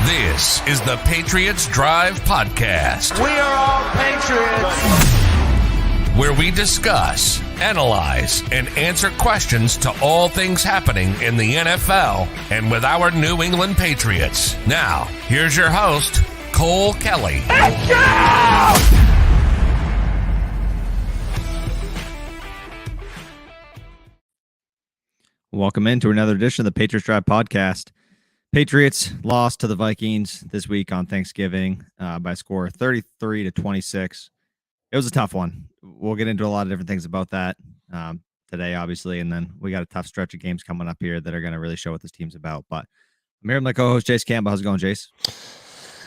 This is the Patriots Drive Podcast. We are all Patriots. Where we discuss, analyze, and answer questions to all things happening in the NFL and with our New England Patriots. Now, here's your host, Cole Kelly. Let's go! Welcome into another edition of the Patriots Drive Podcast. Patriots lost to the Vikings this week on Thanksgiving by a score of 33-26. It was a tough one. We'll get into a lot of different things about that today, obviously, and then we got a tough stretch of games coming up here that are going to really show what this team's about. But I'm here with my co-host, Jace Campbell. How's it going, Jace?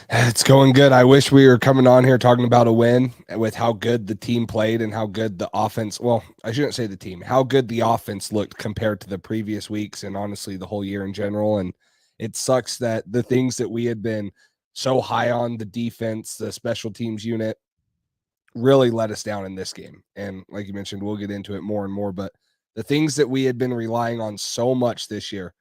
It's going good. I wish we were coming on here talking about a win with how good the team played and how good the offense, well, I shouldn't say the team, how good the offense looked compared to the previous weeks and honestly the whole year in general. And it sucks that the things that we had been so high on, the defense, the special teams unit, really let us down in this game. And like you mentioned, we'll get into it more and more, but the things that we had been relying on so much this year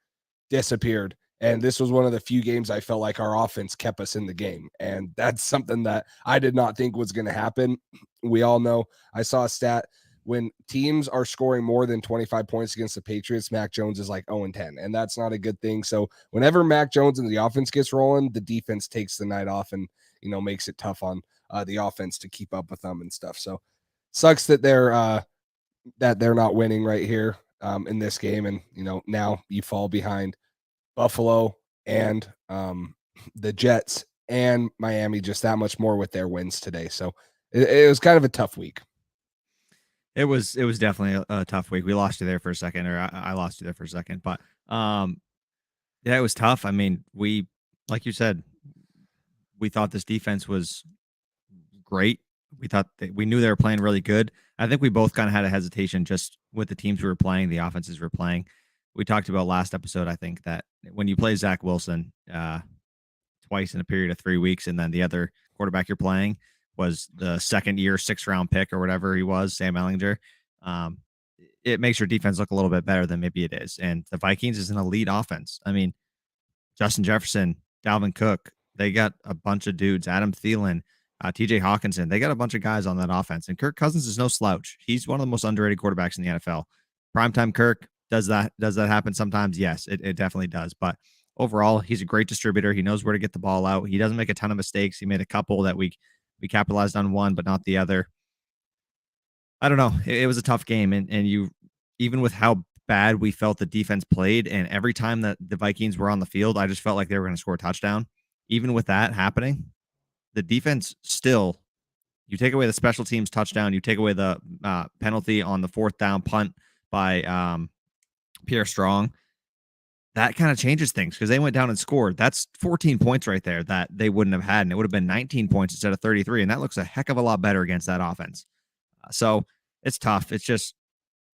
disappeared. And this was one of the few games I felt like our offense kept us in the game. And that's something that I did not think was going to happen. We all know, I saw a stat, when teams are scoring more than 25 points against the Patriots, Mac Jones is like 0-10, and that's not a good thing. So whenever Mac Jones and the offense gets rolling, the defense takes the night off and, makes it tough on the offense to keep up with them and stuff. So sucks that they're not winning right here in this game. And, now you fall behind Buffalo and the Jets and Miami just that much more with their wins today. So it was kind of a tough week. It was definitely a tough week. We lost you there for a second, or I lost you there for a second. But yeah, it was tough. I mean, like you said, we thought this defense was great. We thought we knew they were playing really good. I think we both kind of had a hesitation just with the teams we were playing, the offenses we were playing. We talked about last episode, I think, that when you play Zach Wilson twice in a period of 3 weeks, and then the other quarterback you're playing was the second-year, sixth-round pick or whatever he was, Sam Ehlinger, it makes your defense look a little bit better than maybe it is. And the Vikings is an elite offense. I mean, Justin Jefferson, Dalvin Cook, they got a bunch of dudes, Adam Thielen, TJ Hawkinson. They got a bunch of guys on that offense. And Kirk Cousins is no slouch. He's one of the most underrated quarterbacks in the NFL. Primetime Kirk, does that happen sometimes? Yes, it definitely does. But overall, he's a great distributor. He knows where to get the ball out. He doesn't make a ton of mistakes. He made a couple that we capitalized on one, but not the other. I don't know. It was a tough game. And you, even with how bad we felt the defense played, and every time that the Vikings were on the field, I just felt like they were going to score a touchdown. Even with that happening, the defense still, you take away the special teams touchdown, you take away the penalty on the fourth down punt by Pierre Strong, that kind of changes things because they went down and scored. That's 14 points right there that they wouldn't have had, and it would have been 19 points instead of 33, and that looks a heck of a lot better against that offense. So it's tough. It's just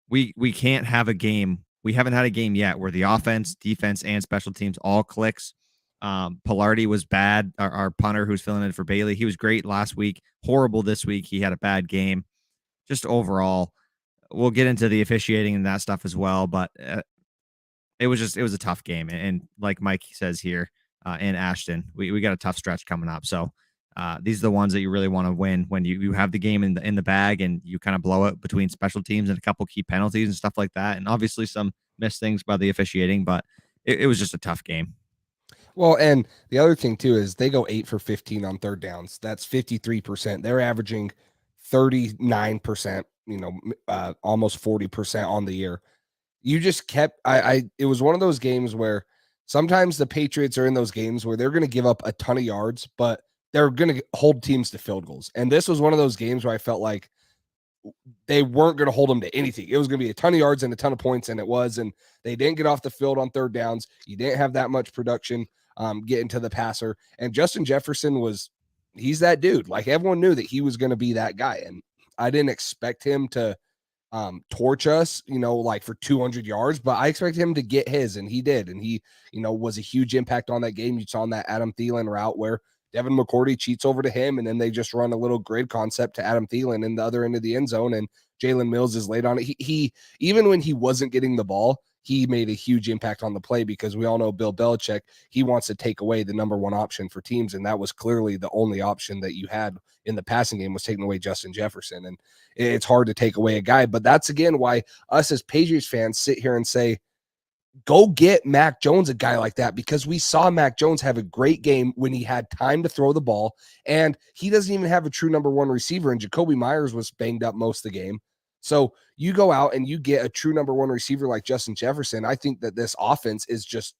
we can't have a game. We haven't had a game yet where the offense, defense, and special teams all clicks. Pilardi was bad. Our punter who's filling in for Bailey, he was great last week, horrible this week. He had a bad game. Just overall, we'll get into the officiating and that stuff as well, but it was a tough game. And like Mike says here in Ashton, we got a tough stretch coming up. So these are the ones that you really want to win when you have the game in the bag and you kind of blow it between special teams and a couple key penalties and stuff like that. And obviously some missed things by the officiating, but it was just a tough game. Well, and the other thing too is they go 8 for 15 on third downs. That's 53%. They're averaging 39%, almost 40% on the year. You just kept, it was one of those games where sometimes the Patriots are in those games where they're going to give up a ton of yards, but they're going to hold teams to field goals. And this was one of those games where I felt like they weren't going to hold them to anything. It was going to be a ton of yards and a ton of points, and it was. And they didn't get off the field on third downs. You didn't have that much production getting to the passer. And Justin Jefferson he's that dude. Like everyone knew that he was going to be that guy. And I didn't expect him to torch us, like for 200 yards, but I expected him to get his, and he did. And he, was a huge impact on that game. You saw on that Adam Thielen route where Devin McCourty cheats over to him, and then they just run a little grid concept to Adam Thielen in the other end of the end zone, and Jalen Mills is late on it. He even when he wasn't getting the ball, he made a huge impact on the play, because we all know Bill Belichick, he wants to take away the number one option for teams. And that was clearly the only option that you had in the passing game, was taking away Justin Jefferson. And it's hard to take away a guy, but that's again why us as Patriots fans sit here and say, go get Mac Jones, a guy like that, because we saw Mac Jones have a great game when he had time to throw the ball, and he doesn't even have a true number one receiver, and Jacoby Myers was banged up most of the game. So you go out and you get a true number one receiver like Justin Jefferson. I think that this offense is just,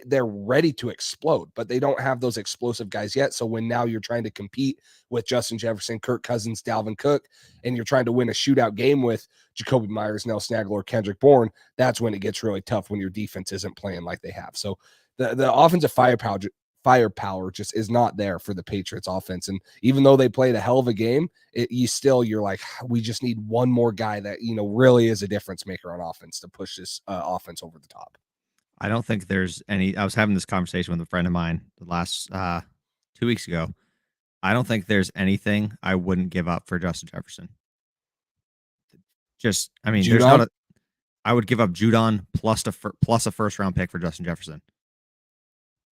they're ready to explode, but they don't have those explosive guys yet. So when now you're trying to compete with Justin Jefferson, Kirk Cousins, Dalvin Cook, and you're trying to win a shootout game with Jacoby Myers, Nelson Aguilar, Kendrick Bourne, that's when it gets really tough, when your defense isn't playing like they have. So the offensive firepower just is not there for the Patriots offense. And even though they played a hell of a game, you're like, we just need one more guy that, really is a difference maker on offense to push this offense over the top. I don't think there's any. I was having this conversation with a friend of mine the last 2 weeks ago. I don't think there's anything I wouldn't give up for Justin Jefferson. There's not I would give up Judon plus a first round pick for Justin Jefferson.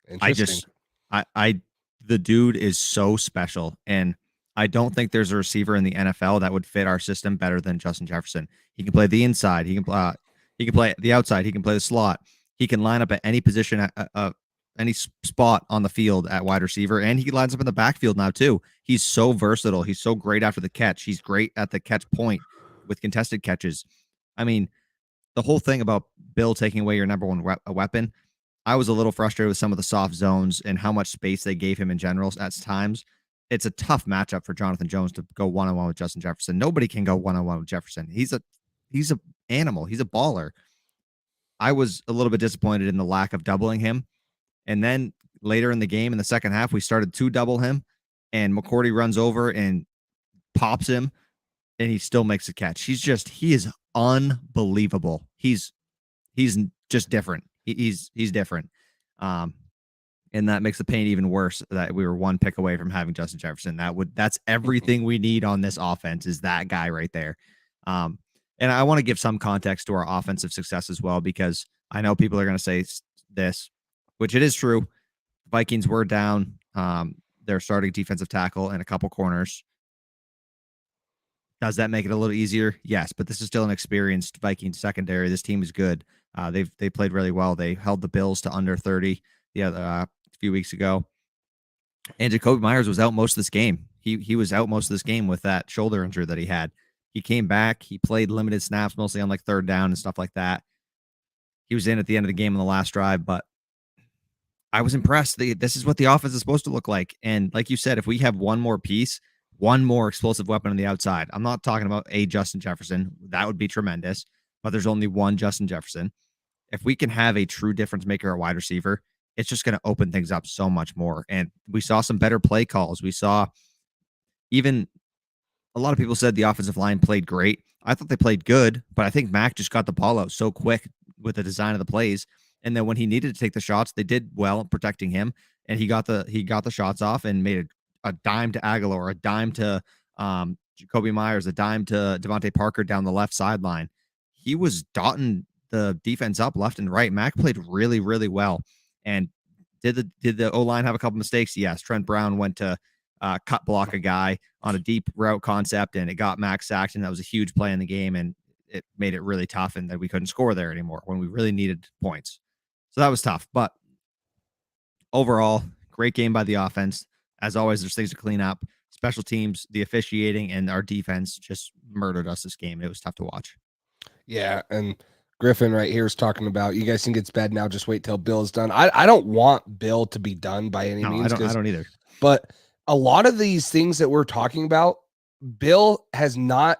The dude is so special, and I don't think there's a receiver in the NFL that would fit our system better than Justin Jefferson. He can play the inside. He can play the outside. He can play the slot. He can line up at any position, any spot on the field at wide receiver, and he lines up in the backfield now too. He's so versatile. He's so great after the catch. He's great at the catch point with contested catches. I mean, the whole thing about Bill taking away your number one weapon, I was a little frustrated with some of the soft zones and how much space they gave him in general at times. It's a tough matchup for Jonathan Jones to go one-on-one with Justin Jefferson. Nobody can go one-on-one with Jefferson. He's an animal. He's a baller. I was a little bit disappointed in the lack of doubling him. And then later in the game, in the second half, we started to double him, and McCourty runs over and pops him, and he still makes a catch. He is unbelievable. He's just different. He's different. And that makes the pain even worse that we were one pick away from having Justin Jefferson. That's everything we need on this offense, is that guy right there. And I want to give some context to our offensive success as well, because I know people are going to say this, which it is true. Vikings were down their starting defensive tackle and a couple corners. Does that make it a little easier? Yes, but this is still an experienced Vikings secondary. This team is good. They played really well. They held the Bills to under 30 a few weeks ago. And Jacoby Myers was out most of this game. He was out most of this game with that shoulder injury that he had. He came back. He played limited snaps, mostly on like third down and stuff like that. He was in at the end of the game on the last drive, but I was impressed. This is what the offense is supposed to look like. And like you said, if we have one more piece, one more explosive weapon on the outside, I'm not talking about a Justin Jefferson. That would be tremendous, but there's only one Justin Jefferson. If we can have a true difference maker at wide receiver, it's just going to open things up so much more. And we saw some better play calls. We saw even a lot of people said the offensive line played great. I thought they played good, but I think Mac just got the ball out so quick with the design of the plays. And then when he needed to take the shots, they did well protecting him, and he got the shots off and made a dime to Aguilar, a dime to Jacoby Myers, a dime to Devontae Parker down the left sideline. He was dotting the defense up left and right. Mac played really, really well. And did the O-line have a couple mistakes? Yes. Trent Brown went to cut block a guy on a deep route concept, and it got Mac sacked, and that was a huge play in the game, and it made it really tough, and that we couldn't score there anymore when we really needed points. So that was tough. But overall, great game by the offense. As always, there's things to clean up. Special teams, the officiating, and our defense just murdered us this game. It was tough to watch. Yeah, and Griffin right here is talking about, you guys think it's bad now, just wait till Bill is done. I don't want Bill to be done by any means. I don't either. But a lot of these things that we're talking about, Bill has not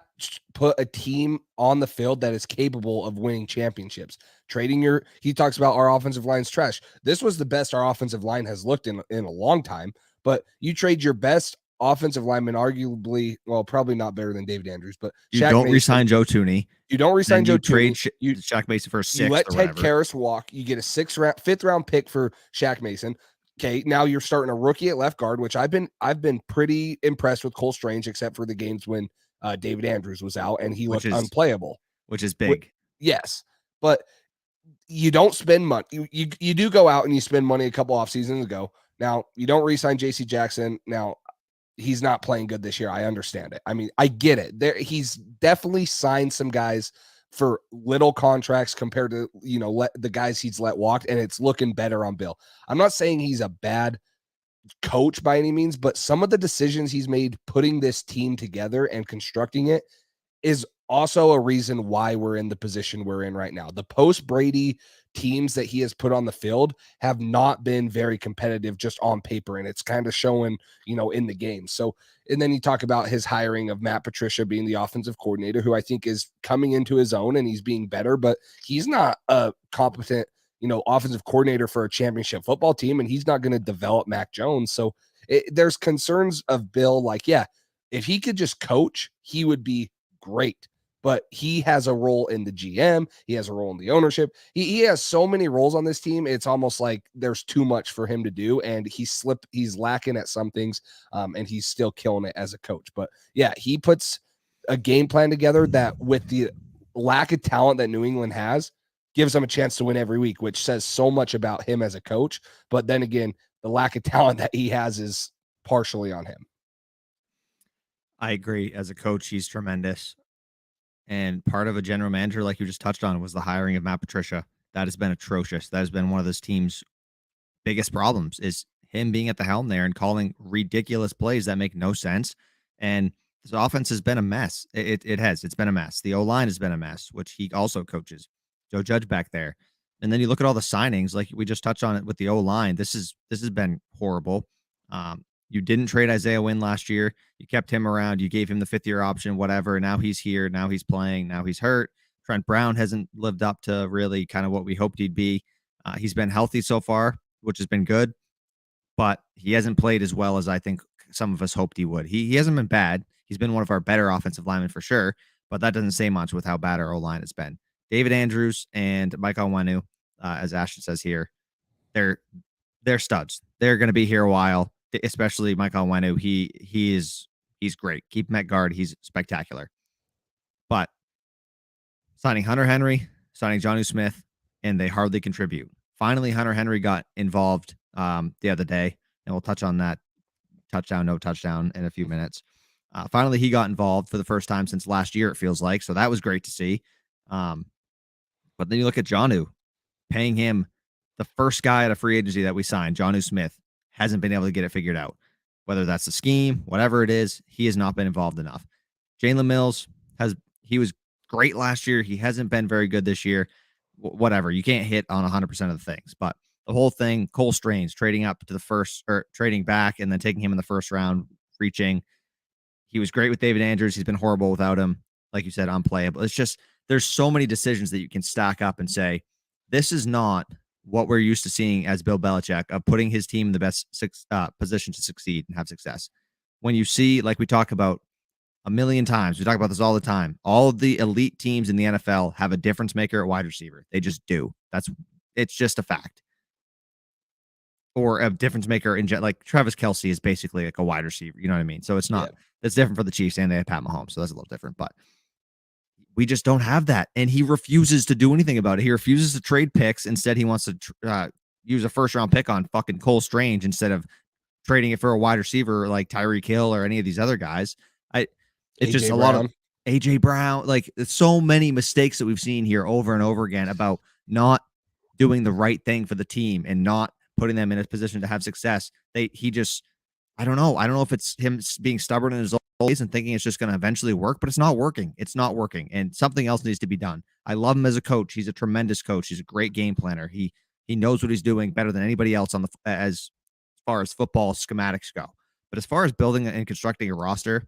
put a team on the field that is capable of winning championships. He talks about our offensive line's trash. This was the best our offensive line has looked in a long time, but you trade your best offensive lineman, arguably, well, probably not better than David Andrews, but you don't resign Joe Tooney. You don't resign Joe Tooney. You trade Shaq Mason for a sixth. You let or Ted whatever. Karras walk. You get a fifth round pick for Shaq Mason. Okay, now you're starting a rookie at left guard, which I've been pretty impressed with Cole Strange, except for the games when David Andrews was out and he looked unplayable, which is big. Yes, but you don't spend money. You do go out and you spend money a couple off seasons ago. Now, you don't re-sign JC Jackson. Now, he's not playing good this year. I understand it. I mean, I get it. He's definitely signed some guys for little contracts compared to, the guys he's let walk, and it's looking better on Bill. I'm not saying he's a bad coach by any means, but some of the decisions he's made putting this team together and constructing it is also a reason why we're in the position we're in right now. The post Brady teams that he has put on the field have not been very competitive just on paper, and it's kind of showing, in the game. So, and then you talk about his hiring of Matt Patricia being the offensive coordinator, who I think is coming into his own and he's being better, but he's not a competent, offensive coordinator for a championship football team, and he's not going to develop Mac Jones. So there's concerns of Bill, like, yeah, if he could just coach, he would be great. But he has a role in the GM. He has a role in the ownership. He has so many roles on this team. It's almost like there's too much for him to do. And he's lacking at some things. And he's still killing it as a coach. But yeah, he puts a game plan together that, with the lack of talent that New England has, gives them a chance to win every week, which says so much about him as a coach. But then again, the lack of talent that he has is partially on him. I agree. As a coach, he's tremendous. And part of a general manager, like you just touched on, was the hiring of Matt Patricia. That has been atrocious. That has been one of this team's biggest problems, is him being at the helm there and calling ridiculous plays that make no sense. And this offense has been a mess. It has. It's been a mess. The O-line has been a mess, which he also coaches. Joe Judge back there. And then you look at all the signings, like we just touched on it with the O-line. This has been horrible. You didn't trade Isaiah Wynn last year. You kept him around. You gave him the fifth-year option, whatever. Now he's here. Now he's playing. Now he's hurt. Trent Brown hasn't lived up to really kind of what we hoped he'd be. He's been healthy so far, which has been good, but he hasn't played as well as I think some of us hoped he would. He hasn't been bad. He's been one of our better offensive linemen for sure, but that doesn't say much with how bad our O-line has been. David Andrews and Mike Onwenu, as Ashton says here, they're studs. They're going to be here a while. Especially Michael Onwenu, he's great. Keep him at guard. He's spectacular. But signing Hunter Henry, signing Jonnu Smith, and they hardly contribute. Finally, Hunter Henry got involved the other day, and we'll touch on that touchdown, no touchdown in a few minutes. Finally, he got involved for the first time since last year, it feels like. So that was great to see. But then you look at Jonnu, paying him the first guy at a free agency that we signed, Jonnu Smith, hasn't been able to get it figured out. Whether that's the scheme, whatever it is, he has not been involved enough. Jalen Mills he was great last year. He hasn't been very good this year. Whatever. You can't hit on 100% of the things, but the whole thing, Cole Strange trading up to the first, or trading back and then taking him in the first round, reaching. He was great with David Andrews. He's been horrible without him. Like you said, unplayable. It's just, there's so many decisions that you can stack up and say, this is not what we're used to seeing as Bill Belichick, of putting his team in the best position to succeed and have success. When you see, like we talk about a million times, we talk about this all the time, all of the elite teams in the NFL have a difference maker at wide receiver. They just do. It's just a fact. Or a difference maker in like Travis Kelce is basically like a wide receiver. You know what I mean? So it's not, It's different for the Chiefs, and they have Pat Mahomes. So that's a little different, but we just don't have that. And he refuses to do anything about it. He refuses to trade picks. Instead, he wants to use a first-round pick on fucking Cole Strange instead of trading it for a wide receiver like Tyreek Hill or any of these other guys. It's just a lot of AJ Brown. Like, it's so many mistakes that we've seen here over and over again about not doing the right thing for the team and not putting them in a position to have success. I don't know. I don't know if it's him being stubborn in his old ways and thinking it's just going to eventually work, but it's not working. It's not working, and something else needs to be done. I love him as a coach. He's a tremendous coach. He's a great game planner. He knows what he's doing better than anybody else as far as football schematics go. But as far as building and constructing a roster,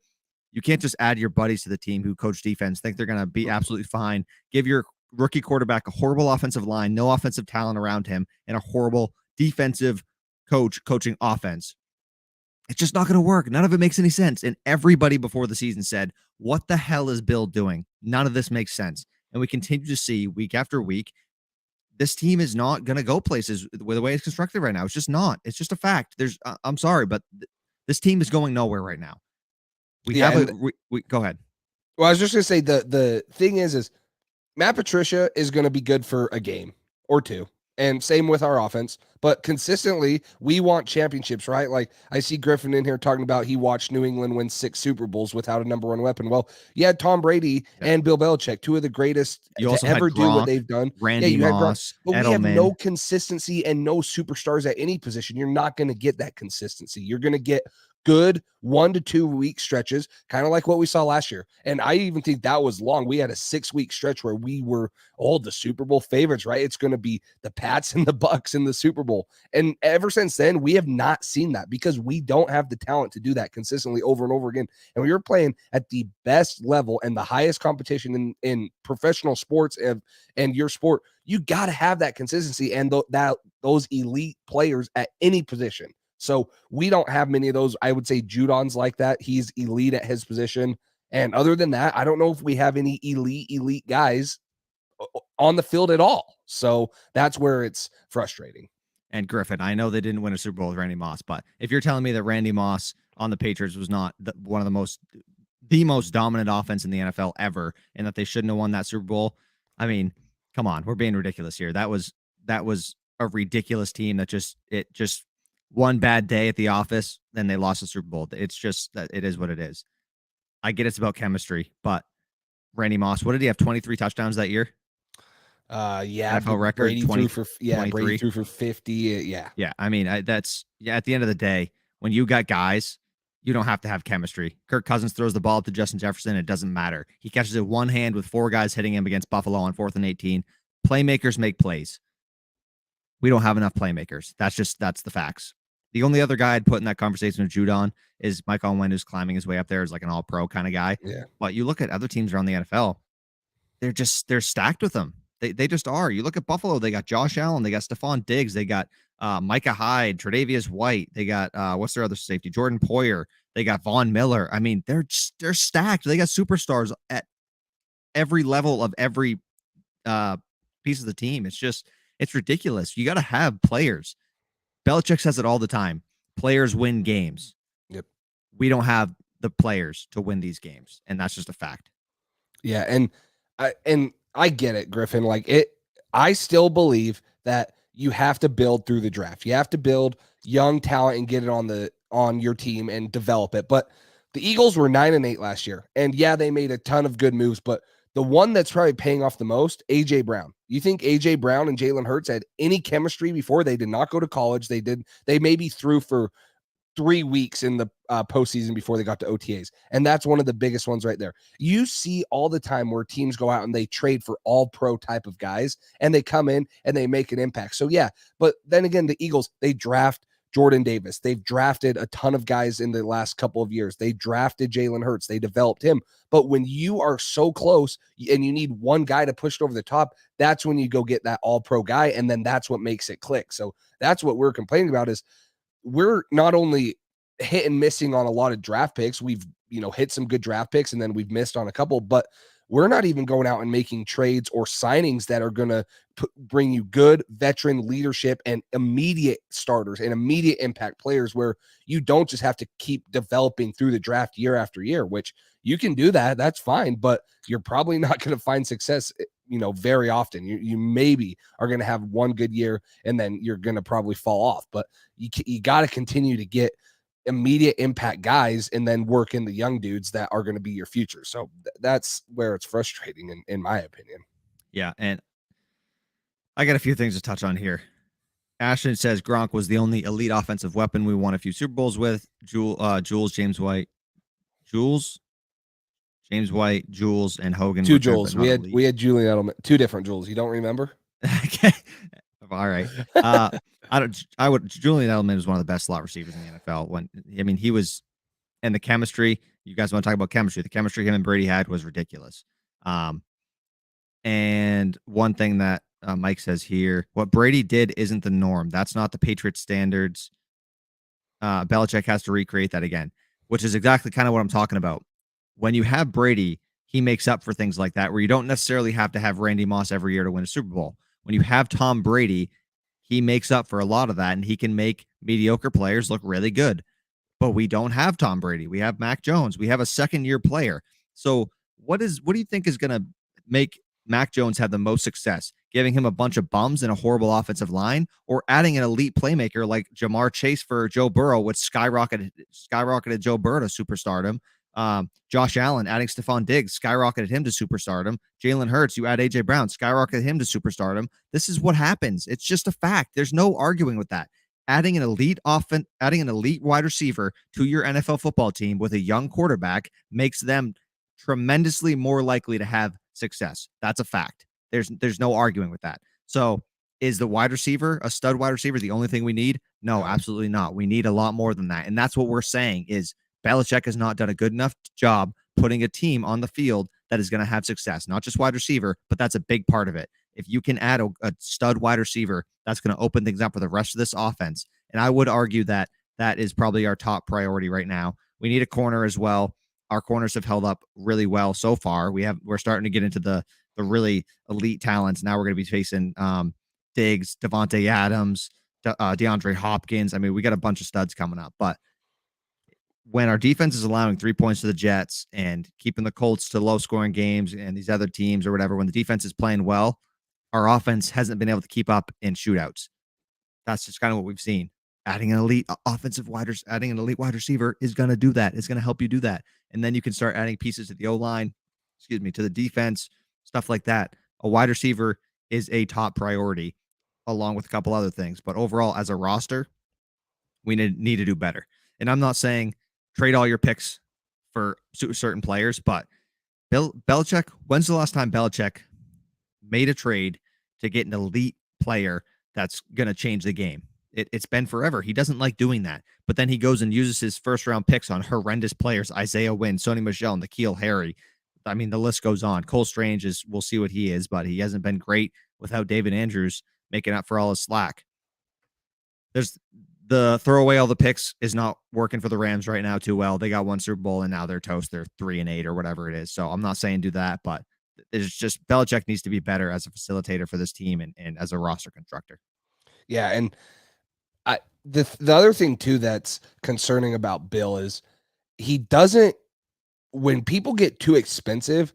you can't just add your buddies to the team who coach defense, think they're going to be absolutely fine, give your rookie quarterback a horrible offensive line, no offensive talent around him, and a horrible defensive coach coaching offense. It's just not going to work. None of it makes any sense. And everybody before the season said, what the hell is Bill doing? None of this makes sense. And we continue to see week after week, this team is not going to go places with the way it's constructed right now. It's just not. It's just a fact. I'm sorry, but this team is going nowhere right now. Go ahead. Well, I was just going to say the thing is Matt Patricia is going to be good for a game. or two. And same with our offense. But consistently, we want championships, right? Like I see Griffin in here talking about he watched New England win 6 Super Bowls without a number one weapon. Well, you had Tom Brady and Bill Belichick, two of the greatest You to also had ever do what Gronk, they've done. Randy you had Gronk, Moss, but we have Edelman. no consistency and no superstars at any position. You're not going to get that consistency. You're going to get good 1 to 2 week stretches, kind of like what we saw last year. And I even think that was long. We had a 6-week stretch where we were all the Super Bowl favorites, right? It's going to be the Pats and the Bucks in the Super Bowl. And ever since then, we have not seen that because we don't have the talent to do that consistently over and over again. And when you're playing at the best level and the highest competition in professional sports and your sport, you got to have that consistency and those elite players at any position. So we don't have many of those. I would say Judon's like that. He's elite at his position. And other than that, I don't know if we have any elite guys on the field at all. So that's where it's frustrating. And Griffin, I know they didn't win a Super Bowl with Randy Moss, but if you're telling me that Randy Moss on the Patriots was not one of the most dominant offense in the NFL ever, and that they shouldn't have won that Super Bowl, I mean, come on, we're being ridiculous here. That was a ridiculous team that just one bad day at the office, then they lost the Super Bowl. It's just that it is what it is. I get it's about chemistry, but Randy Moss, what did he have? 23 touchdowns that year? NFL record. Brady 20, threw for Brady threw for 50. Yeah. I mean, at the end of the day, when you got guys, you don't have to have chemistry. Kirk Cousins throws the ball up to Justin Jefferson. It doesn't matter. He catches it one hand with 4 guys hitting him against Buffalo on 4th and 18. Playmakers make plays. We don't have enough playmakers. That's the facts. The only other guy I'd put in that conversation with Judon is Mike Owen, who's climbing his way up there as like an all-pro kind of guy. Yeah. But you look at other teams around the NFL, they're stacked with them. They just are. You look at Buffalo, they got Josh Allen, they got Stephon Diggs, they got Micah Hyde, Tre'Davious White, they got what's their other safety? Jordan Poyer, they got Von Miller. I mean, they're stacked. They got superstars at every level of every piece of the team. It's ridiculous. You got to have players. Belichick says it all the time. Players win games. Yep. We don't have the players to win these games, and that's just a fact. Yeah, and I get it, Griffin. I still believe that you have to build through the draft. You have to build young talent and get it on your team and develop it. But the Eagles were 9-8 last year, and yeah, they made a ton of good moves. But the one that's probably paying off the most, AJ Brown. You think AJ Brown and Jalen Hurts had any chemistry before? They did not go to college. They maybe threw for 3 weeks in the postseason before they got to OTAs. And that's one of the biggest ones right there. You see all the time where teams go out and they trade for all pro type of guys and they come in and they make an impact. So yeah, but then again, the Eagles, they draft Jordan Davis. They've drafted a ton of guys in the last couple of years. They drafted Jalen Hurts. They developed him. But when you are so close and you need one guy to push it over the top, that's when you go get that all pro guy. And then that's what makes it click. So that's what we're complaining about is we're not only hit and missing on a lot of draft picks. We've, hit some good draft picks and then we've missed on a couple, but we're not even going out and making trades or signings that are going to bring you good veteran leadership and immediate starters and immediate impact players where you don't just have to keep developing through the draft year after year, which you can do that. That's fine, but you're probably not going to find success, very often. You maybe are going to have one good year and then you're going to probably fall off, but you got to continue to get immediate impact guys and then work in the young dudes that are going to be your future. So that's where it's frustrating in my opinion. Yeah. And I got a few things to touch on here. Ashton says Gronk was the only elite offensive weapon we won a few Super Bowls with. James White, Jules, and Hogan. 2 Jules. We had Julian Edelman. 2 different Jules. You don't remember? Okay. All right. Julian Edelman was one of the best slot receivers in the NFL. He was, and the chemistry, you guys want to talk about chemistry. The chemistry him and Brady had was ridiculous. And one thing that Mike says here, what Brady did isn't the norm. That's not the Patriots standards. Belichick has to recreate that again, which is exactly kind of what I'm talking about. When you have Brady, he makes up for things like that, where you don't necessarily have to have Randy Moss every year to win a Super Bowl. When you have Tom Brady, he makes up for a lot of that, and he can make mediocre players look really good. But we don't have Tom Brady. We have Mac Jones. We have a second-year player. So what do you think is going to make Mac Jones have the most success? giving him a bunch of bums and a horrible offensive line, or adding an elite playmaker like Jamar Chase for Joe Burrow, which skyrocketed Joe Burrow to superstardom. Josh Allen, adding Stephon Diggs, skyrocketed him to superstardom. Jalen Hurts, you add AJ Brown, skyrocketed him to superstardom. This is what happens. It's just a fact. There's no arguing with that. Adding an elite wide receiver to your NFL football team with a young quarterback makes them tremendously more likely to have success. That's a fact. There's no arguing with that. So is the wide receiver, a stud wide receiver, the only thing we need? No, absolutely not. We need a lot more than that. And that's what we're saying is Belichick has not done a good enough job putting a team on the field that is going to have success, not just wide receiver, but that's a big part of it. If you can add a stud wide receiver, that's going to open things up for the rest of this offense. And I would argue that that is probably our top priority right now. We need a corner as well. Our corners have held up really well so far. We're starting to get into the really elite talents. Now we're going to be facing Diggs, Devontae Adams, DeAndre Hopkins. I mean, we got a bunch of studs coming up, but when our defense is allowing 3 points to the Jets and keeping the Colts to low scoring games and these other teams or whatever, when the defense is playing well, our offense hasn't been able to keep up in shootouts. That's just kind of what we've seen. Adding an elite wide receiver is going to do that. It's going to help you do that. And then you can start adding pieces to the O-line, to the defense, stuff like that. A wide receiver is a top priority along with a couple other things. But overall, as a roster, we need to do better. And I'm not saying trade all your picks for certain players, but Belichick, when's the last time Belichick made a trade to get an elite player that's going to change the game? It's been forever. He doesn't like doing that. But then he goes and uses his first-round picks on horrendous players, Isaiah Wynn, Sony Michel, N'Keal Harry. I mean, the list goes on. Cole Strange we'll see what he is, but he hasn't been great without David Andrews making up for all his slack. There's the throw away all the picks is not working for the Rams right now too well. They got one Super Bowl and now they're toast. They're 3-8 or whatever it is. So I'm not saying do that, but it's just Belichick needs to be better as a facilitator for this team and as a roster constructor. Yeah, and the other thing too that's concerning about Bill is he doesn't, when people get too expensive,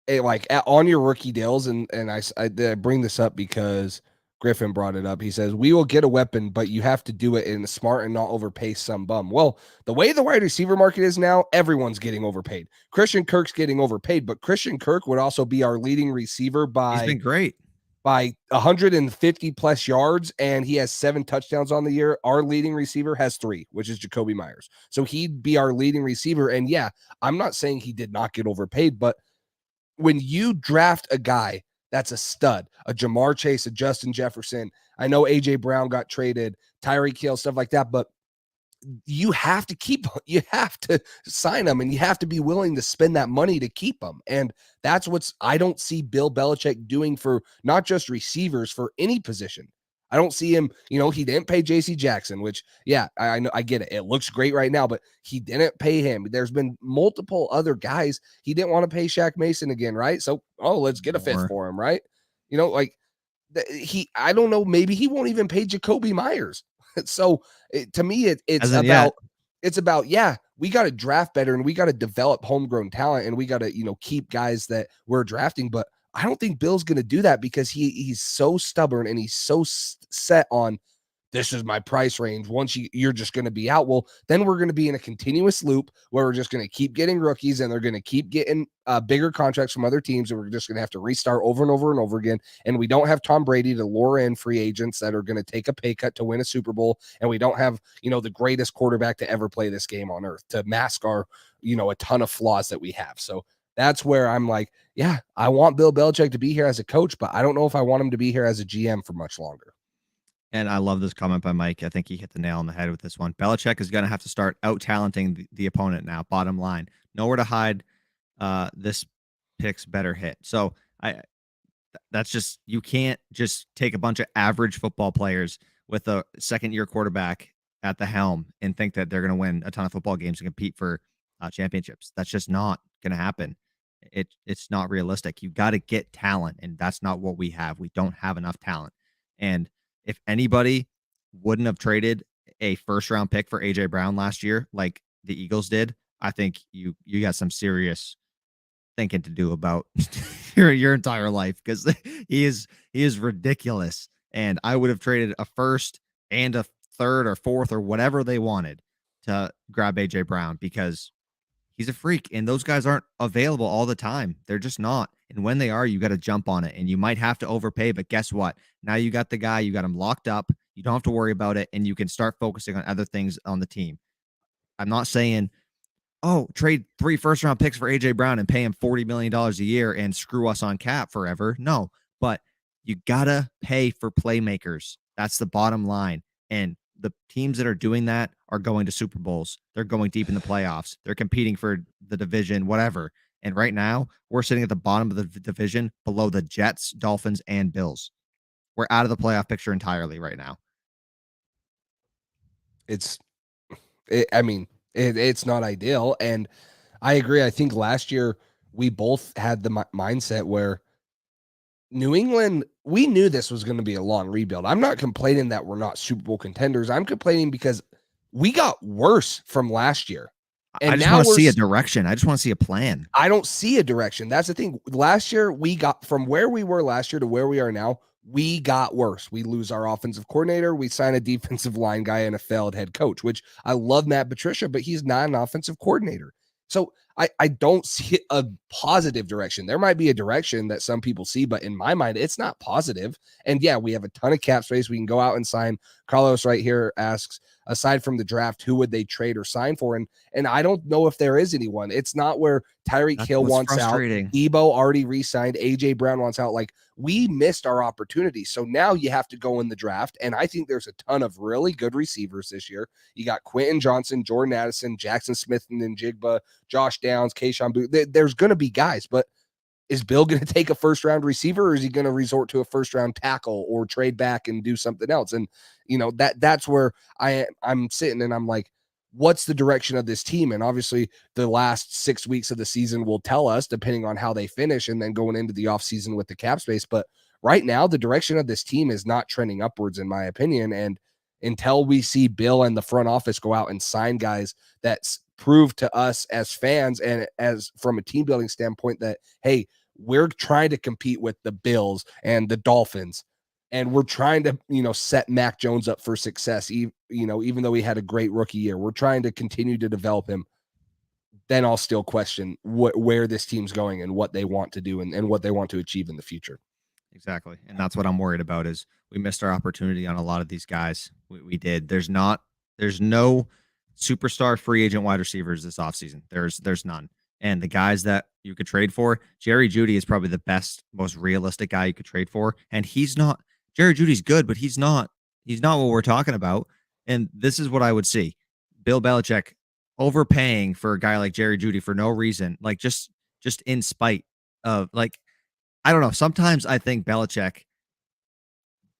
on your rookie deals, and I bring this up because Griffin brought it up. He says, we will get a weapon, but you have to do it in a smart and not overpay some bum. Well, the way the wide receiver market is now, everyone's getting overpaid. Christian Kirk's getting overpaid, but Christian Kirk would also be our leading receiver He's been great. By 150 plus yards, and he has 7 touchdowns on the year. Our leading receiver has 3, which is Jacoby Myers. So he'd be our leading receiver. And yeah, I'm not saying he did not get overpaid, but when you draft a guy that's a stud, a Jamar Chase, a Justin Jefferson, I know AJ Brown got traded, Tyreek Hill, stuff like that, but you have to sign them, and you have to be willing to spend that money to keep them. And that's I don't see Bill Belichick doing for not just receivers, for any position. I don't see him, he didn't pay JC Jackson, which, yeah, I know, I get it. It looks great right now, but he didn't pay him. There's been multiple other guys. He didn't want to pay Shaq Mason again, right? So, let's get a 5th for him, right? I don't know, maybe he won't even pay Jacoby Myers. So to me, it's about, yeah, we got to draft better and we got to develop homegrown talent and we got to, keep guys that we're drafting. But I don't think Bill's going to do that because he's so stubborn and he's so set on, this is my price range. Once you're just going to be out. Well, then we're going to be in a continuous loop where we're just going to keep getting rookies and they're going to keep getting bigger contracts from other teams. And we're just going to have to restart over and over and over again. And we don't have Tom Brady to lure in free agents that are going to take a pay cut to win a Super Bowl. And we don't have, the greatest quarterback to ever play this game on earth to mask our, a ton of flaws that we have. So that's where I'm like, yeah, I want Bill Belichick to be here as a coach, but I don't know if I want him to be here as a GM for much longer. And I love this comment by Mike. I think he hit the nail on the head with this one. Belichick is going to have to start out-talenting the opponent now, bottom line. Nowhere to hide. This pick's better hit. So that's just, you can't just take a bunch of average football players with a second-year quarterback at the helm and think that they're going to win a ton of football games and compete for championships. That's just not going to happen. It's not realistic. You got to get talent, and that's not what we have. We don't have enough talent. And if anybody wouldn't have traded a first-round pick for AJ Brown last year, like the Eagles did, I think you got some serious thinking to do about your entire life, because he is ridiculous. And I would have traded a first and a third or fourth or whatever they wanted to grab AJ Brown, because he's a freak, and those guys aren't available all the time. They're just not. And when they are, you got to jump on it, and you might have to overpay. But guess what? Now you got the guy, you got him locked up. You don't have to worry about it, and you can start focusing on other things on the team. I'm not saying, oh, trade 3 first-round picks for AJ Brown and pay him $40 million a year and screw us on cap forever. No, but you gotta pay for playmakers. That's the bottom line. And the teams that are doing that are going to Super Bowls. They're going deep in the playoffs. They're competing for the division, whatever. And right now, we're sitting at the bottom of the division below the Jets, Dolphins, and Bills. We're out of the playoff picture entirely right now. It's not ideal. And I agree. I think last year we both had the mindset where New England, we knew this was going to be a long rebuild. I'm not complaining that we're not Super Bowl contenders. I'm complaining because we got worse from last year. And I just want to see a direction. I just want to see a plan. I don't see a direction. That's the thing. Last year, we got from where we were last year to where we are now, we got worse. We lose our offensive coordinator. We sign a defensive line guy and a failed head coach, which I love Matt Patricia, but he's not an offensive coordinator. So I don't see a positive direction. There might be a direction that some people see, but in my mind, it's not positive. And yeah, we have a ton of cap space. We can go out and sign. Carlos right here asks, aside from the draft, who would they trade or sign for? And I don't know if there is anyone. It's not where Tyreek Hill wants out. Debo already re-signed. AJ Brown wants out. Like, we missed our opportunity. So now you have to go in the draft. And I think there's a ton of really good receivers this year. You got Quentin Johnson, Jordan Addison, Jackson Smith and Njigba, Josh Downs, Kayshon Booth. There's going to be guys, but is Bill going to take a first-round receiver, or is he going to resort to a first-round tackle or trade back and do something else? And, you know, that's where I'm sitting and I'm like, what's the direction of this team? And obviously the last 6 weeks of the season will tell us, depending on how they finish and then going into the offseason with the cap space. But right now, the direction of this team is not trending upwards, in my opinion. And until we see Bill and the front office go out and sign guys that prove to us as fans and as from a team building standpoint that, hey, we're trying to compete with the Bills and the Dolphins, and we're trying to, you know, set Mac Jones up for success, even though he had a great rookie year. We're trying to continue to develop him. Then I'll still question where this team's going and what they want to do and what they want to achieve in the future. Exactly. And that's what I'm worried about, is we missed our opportunity on a lot of these guys. We did. There's no superstar free agent wide receivers this offseason. There's none. And the guys that you could trade for, Jerry Jeudy is probably the best, most realistic guy you could trade for. And he's not, Jerry Judy's good, but he's not what we're talking about. And this is what I would see. Bill Belichick overpaying for a guy like Jerry Jeudy for no reason, like just in spite of, like, I don't know. Sometimes I think Belichick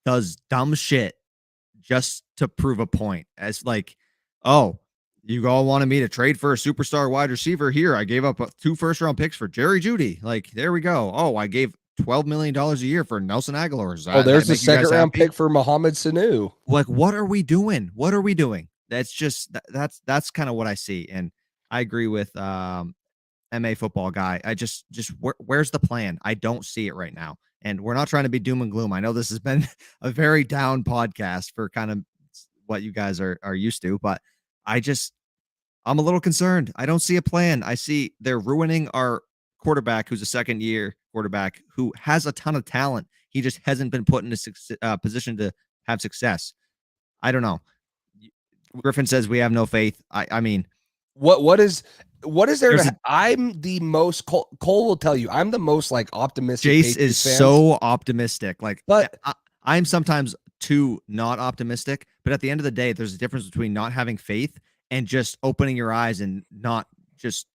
does dumb shit just to prove a point, as like, oh, you all wanted me to trade for a superstar wide receiver. Here, I gave up 2 first-round picks for Jerry Jeudy. Like, there we go. Oh, I gave $12 million a year for Nelson Aguilar. There's a second-round pick for Mohamed Sanu. Like, what are we doing? What are we doing? That's just that's kind of what I see. And I agree with MA football guy. I just where's the plan? I don't see it right now. And we're not trying to be doom and gloom. I know this has been a very down podcast for kind of what you guys are used to, but I'm a little concerned. I don't see a plan. I see they're ruining our quarterback, who's a second-year quarterback who has a ton of talent. He just hasn't been put in a position to have success. I don't know. Griffin says we have no faith. I mean, what is there? I'm the most, Cole will tell you, I'm the most like optimistic. Jace is so optimistic. Like, but I'm sometimes too not optimistic. But at the end of the day, there's a difference between not having faith and just opening your eyes and not just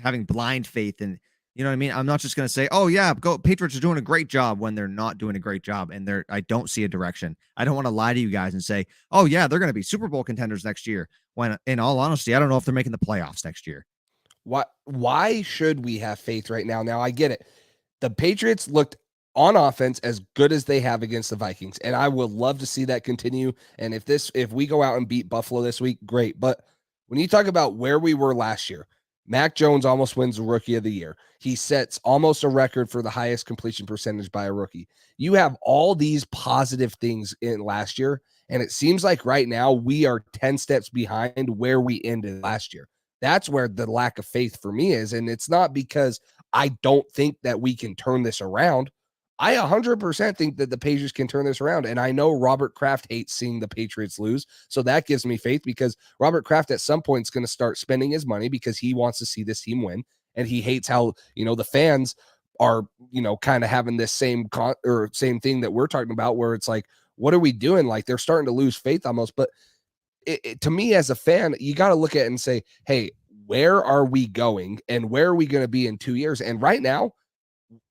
having blind faith. And you know what I mean? I'm not just going to say, oh yeah, Patriots are doing a great job when they're not doing a great job. And I don't see a direction. I don't want to lie to you guys and say, oh yeah, they're going to be Super Bowl contenders next year. When in all honesty, I don't know if they're making the playoffs next year. Why should we have faith right now? Now I get it. The Patriots looked on offense as good as they have against the Vikings. And I would love to see that continue. And if we go out and beat Buffalo this week, great. But when you talk about where we were last year, Mac Jones almost wins the Rookie of the Year. He sets almost a record for the highest completion percentage by a rookie. You have all these positive things in last year, and it seems like right now we are 10 steps behind where we ended last year. That's where the lack of faith for me is, and it's not because I don't think that we can turn this around. I 100% think that the Patriots can turn this around, and I know Robert Kraft hates seeing the Patriots lose, so that gives me faith because Robert Kraft at some point is going to start spending his money because he wants to see this team win, and he hates how, the fans are, kind of having this same thing that we're talking about where it's like, what are we doing? Like they're starting to lose faith almost. But to me as a fan, you got to look at it and say, hey, where are we going and where are we going to be in 2 years? And right now,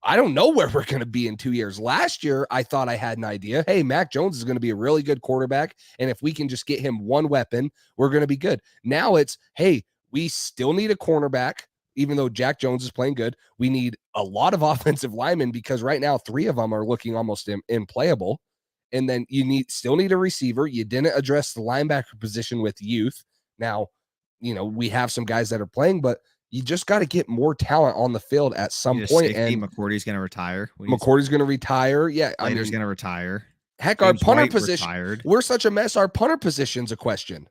I don't know where we're going to be in 2 years. Last year, I thought I had an idea. Hey, Mac Jones is going to be a really good quarterback. And if we can just get him one weapon, we're going to be good. Now it's, hey, we still need a cornerback, even though Jack Jones is playing good. We need a lot of offensive linemen because right now 3 of them are looking almost implayable. And then you still need a receiver. You didn't address the linebacker position with youth. Now, we have some guys that are playing, but you just got to get more talent on the field at some point. And McCourty's going to retire. McCourty's going to retire. Yeah. Slater's going to retire. Heck, James our punter position, retired. We're such a mess. Our punter position's a question.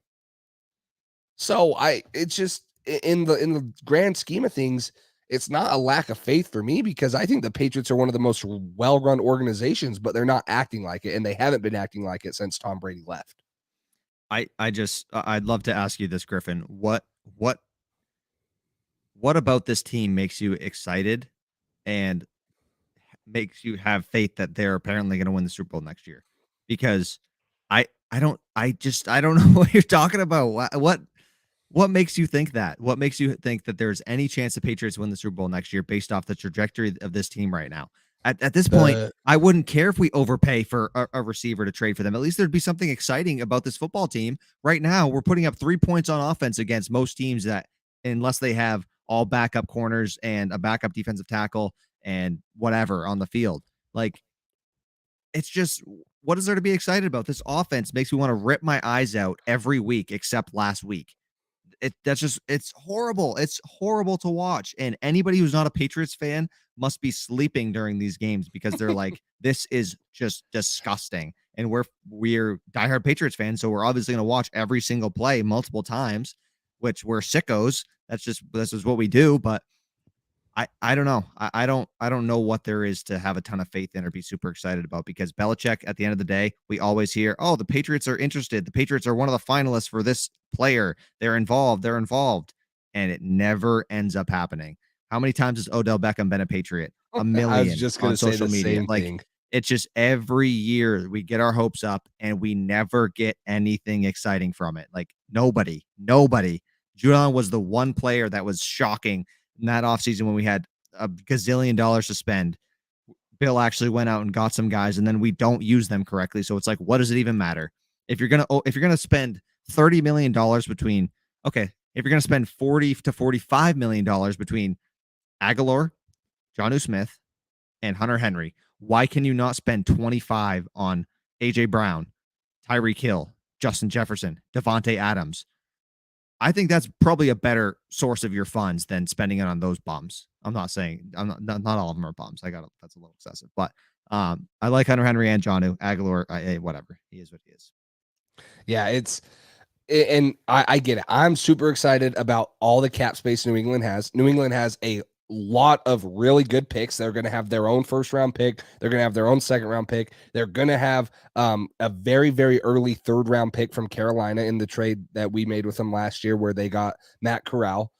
So it's just in the grand scheme of things, it's not a lack of faith for me because I think the Patriots are one of the most well-run organizations, but they're not acting like it. And they haven't been acting like it since Tom Brady left. I'd love to ask you this, Griffin. What about this team makes you excited and makes you have faith that they're apparently going to win the Super Bowl next year? Because I don't know what you're talking about. What makes you think that? What makes you think that there's any chance the Patriots win the Super Bowl next year based off the trajectory of this team right now? At this point, I wouldn't care if we overpay for a receiver to trade for them. At least there'd be something exciting about this football team. Right now, we're putting up 3 points on offense against most teams that, unless they have all backup corners and a backup defensive tackle and whatever on the field. Like, it's just, what is there to be excited about? This offense makes me want to rip my eyes out every week except last week. It's horrible. It's horrible to watch. And anybody who's not a Patriots fan must be sleeping during these games because they're like, this is just disgusting. And we're diehard Patriots fans, so we're obviously going to watch every single play multiple times, which we're sickos. This is what we do. But I don't know. I don't know what there is to have a ton of faith in or be super excited about, because Belichick, at the end of the day, we always hear, oh, the Patriots are interested. The Patriots are one of the finalists for this player. They're involved. And it never ends up happening. How many times has Odell Beckham been a Patriot? A million. I was just going to say social media. Same like, thing. It's just every year we get our hopes up and we never get anything exciting from it. Like nobody. Judon was the one player that was shocking in that offseason when we had a gazillion dollars to spend. Bill actually went out and got some guys, and then we don't use them correctly. So it's like, what does it even matter? If you're gonna spend $30 million between, if you're gonna spend $40 to $45 million between Aguilar, Jonnu Smith, and Hunter Henry, why can you not spend 25 on AJ Brown, Tyreek Hill, Justin Jefferson, Devontae Adams? I think that's probably a better source of your funds than spending it on those bums. I'm not saying not all of them are bums. That's a little excessive, but I like Hunter Henry and Jonnu. Aguilar, whatever. He is what he is. Yeah, and I get it. I'm super excited about all the cap space New England has. New England has a lot of really good picks. They're going to have their own first round pick. They're going to have their own second round pick. They're going to have a very, very early third round pick from Carolina in the trade that we made with them last year, where they got Matt Corral,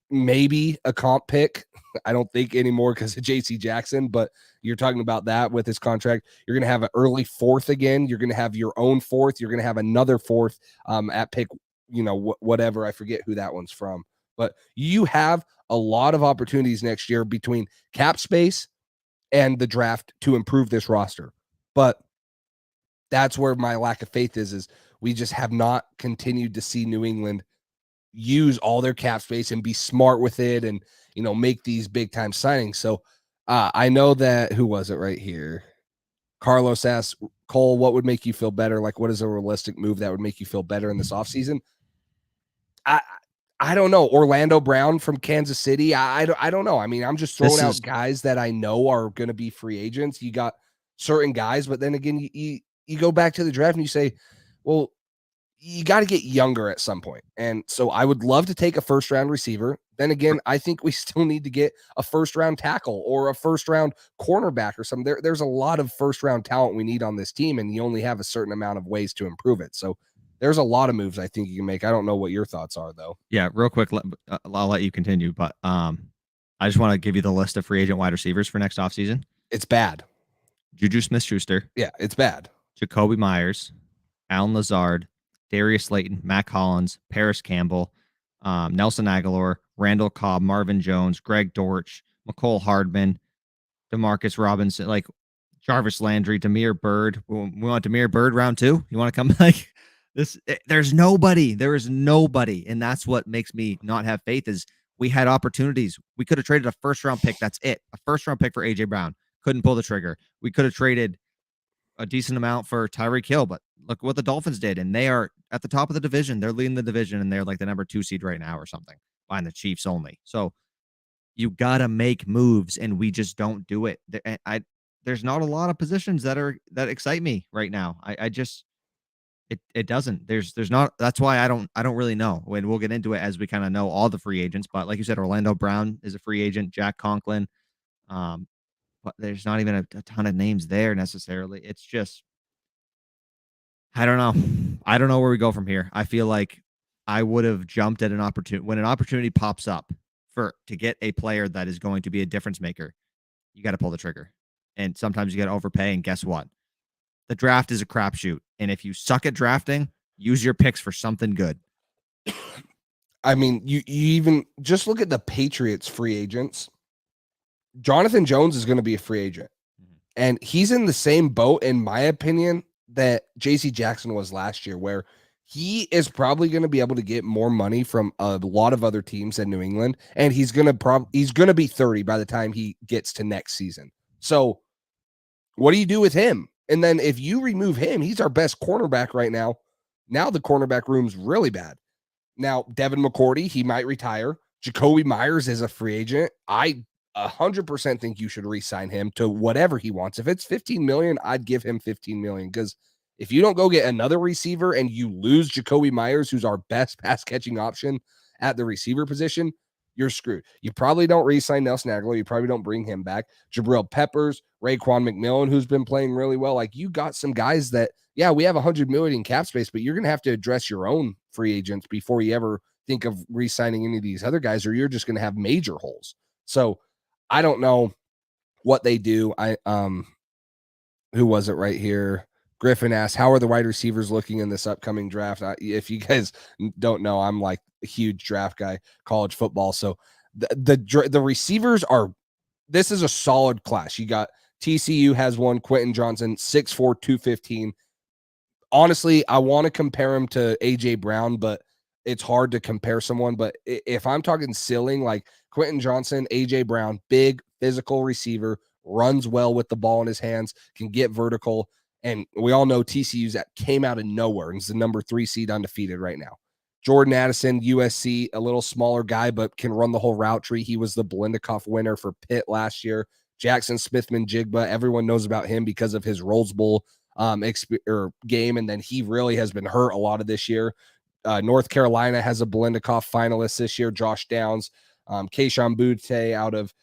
maybe a comp pick. I don't think anymore because of JC Jackson, but you're talking about that with his contract. You're going to have an early fourth again. You're going to have your own fourth. You're going to have another fourth at pick, whatever. I forget who that one's from. But you have a lot of opportunities next year between cap space and the draft to improve this roster. But that's where my lack of faith is we just have not continued to see New England use all their cap space and be smart with it and, make these big time signings. So I know that, who was it right here? Carlos asked, Cole, what would make you feel better? Like, what is a realistic move that would make you feel better in this offseason? I don't know. Orlando Brown from Kansas City. I don't know. I mean, I'm just throwing out guys that I know are going to be free agents. You got certain guys, but then again, you go back to the draft and you say, well, you got to get younger at some point. And so I would love to take a first round receiver. Then again, I think we still need to get a first round tackle or a first round cornerback or something. There's a lot of first round talent we need on this team, and you only have a certain amount of ways to improve it. So there's a lot of moves I think you can make. I don't know what your thoughts are, though. Yeah, real quick, I'll let you continue, but I just want to give you the list of free agent wide receivers for next offseason. It's bad. Juju Smith-Schuster. Yeah, it's bad. Jacoby Myers, Alan Lazard, Darius Slayton, Matt Collins, Paris Campbell, Nelson Aguilar, Randall Cobb, Marvin Jones, Greg Dortch, McCole Hardman, Demarcus Robinson, like Jarvis Landry, Damiere Byrd. We want Damiere Byrd round 2. You want to come like this? There's nobody. There is nobody, and that's what makes me not have faith. Is we had opportunities. We could have traded a first round pick. That's it. A first round pick for AJ Brown. Couldn't pull the trigger. We could have traded a decent amount for Tyreek Hill, but look what the Dolphins did, and they are at the top of the division. They're leading the division, and they're like the number 2 seed right now or something, behind the Chiefs only. So you gotta make moves, and we just don't do it. There's not a lot of positions that excite me right now. It doesn't. There's not. That's why I don't really know. When we'll get into it as we kind of know all the free agents. But like you said, Orlando Brown is a free agent. Jack Conklin. But there's not even a ton of names there necessarily. It's just, I don't know. I don't know where we go from here. I feel like I would have jumped at an opportunity when an opportunity pops up to get a player that is going to be a difference maker. You got to pull the trigger, and sometimes you got to overpay. And guess what? The draft is a crapshoot, and if you suck at drafting, use your picks for something good. I mean, you even just look at the Patriots free agents. Jonathan Jones is going to be a free agent, and he's in the same boat, in my opinion, that JC Jackson was last year, where he is probably going to be able to get more money from a lot of other teams than New England, and he's going to be 30 by the time he gets to next season. So what do you do with him? And then if you remove him, he's our best cornerback right now. Now the cornerback room's really bad. Now, Devin McCourty, he might retire. Jacoby Myers is a free agent. I 100% think you should re-sign him to whatever he wants. If it's $15 million, I'd give him $15 million, because if you don't go get another receiver and you lose Jacoby Myers, who's our best pass catching option at the receiver position, you're screwed. You probably don't re-sign Nelson Aguilar. You probably don't bring him back. Jabril Peppers, Raekwon McMillan, who's been playing really well. Like, you got some guys that, yeah, we have $100 million in cap space, but you're going to have to address your own free agents before you ever think of re-signing any of these other guys, or you're just going to have major holes. So I don't know what they do. Who was it right here? Griffin asked, how are the wide receivers looking in this upcoming draft? If you guys don't know, I'm like a huge draft guy, college football. So the receivers are, this is a solid class. You got TCU has one, Quentin Johnson, 6'4", 215. Honestly, I want to compare him to AJ Brown, but it's hard to compare someone. But if I'm talking ceiling, like Quentin Johnson, AJ Brown, big physical receiver, runs well with the ball in his hands, can get vertical. And we all know TCU's that came out of nowhere and is the number 3 seed undefeated right now. Jordan Addison, USC, a little smaller guy, but can run the whole route tree. He was the Blendikoff winner for Pitt last year. Jackson Smithman-Jigba, everyone knows about him because of his Rose Bowl game, and then he really has been hurt a lot of this year. North Carolina has a Blendikoff finalist this year, Josh Downs. Kayshon Boutte out of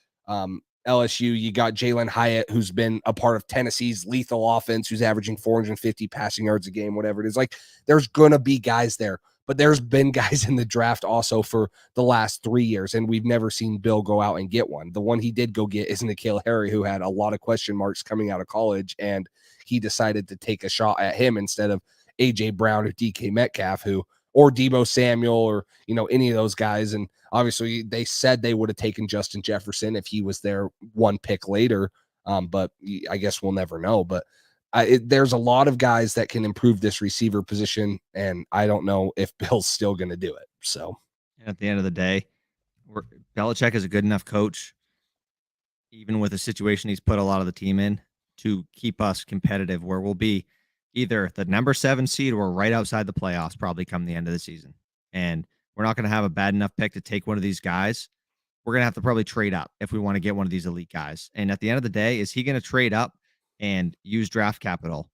LSU. You got Jalen Hyatt, who's been a part of Tennessee's lethal offense, who's averaging 450 passing yards a game, whatever it is. Like, there's going to be guys there, but there's been guys in the draft also for the last 3 years, and we've never seen Bill go out and get one. The one he did go get is N'Keal Harry, who had a lot of question marks coming out of college, and he decided to take a shot at him instead of AJ Brown or DK Metcalf, or Deebo Samuel, or, any of those guys. And obviously they said they would have taken Justin Jefferson if he was there one pick later. But I guess we'll never know. But there's a lot of guys that can improve this receiver position, and I don't know if Bill's still going to do it. So at the end of the day, Belichick is a good enough coach, even with the situation he's put a lot of the team in, to keep us competitive, where we'll be either the number 7 seed or right outside the playoffs probably come the end of the season. And We're not going to have a bad enough pick to take one of these guys. We're going to have to probably trade up if we want to get one of these elite guys. And at the end of the day, is he going to trade up and use draft capital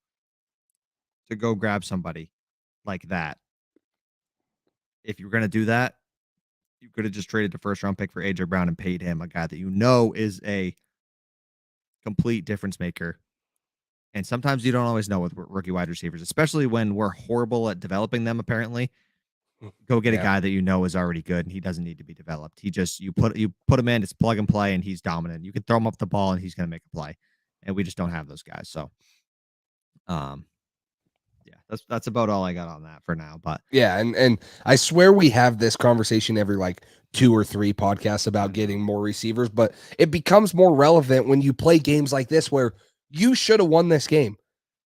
to go grab somebody like that? If you're going to do that, you could have just traded the first round pick for AJ Brown and paid him, a guy that you know is a complete difference maker. And sometimes you don't always know with rookie wide receivers, especially when we're horrible at developing them, apparently. Go get a guy that you know is already good and he doesn't need to be developed. He just you put him in, it's plug and play, and he's dominant. You can throw him up the ball and he's going to make a play. And we just don't have those guys. So yeah, that's about all I got on that for now. But yeah, and I swear we have this conversation every like 2 or 3 podcasts about getting more receivers, but it becomes more relevant when you play games like this where you should have won this game.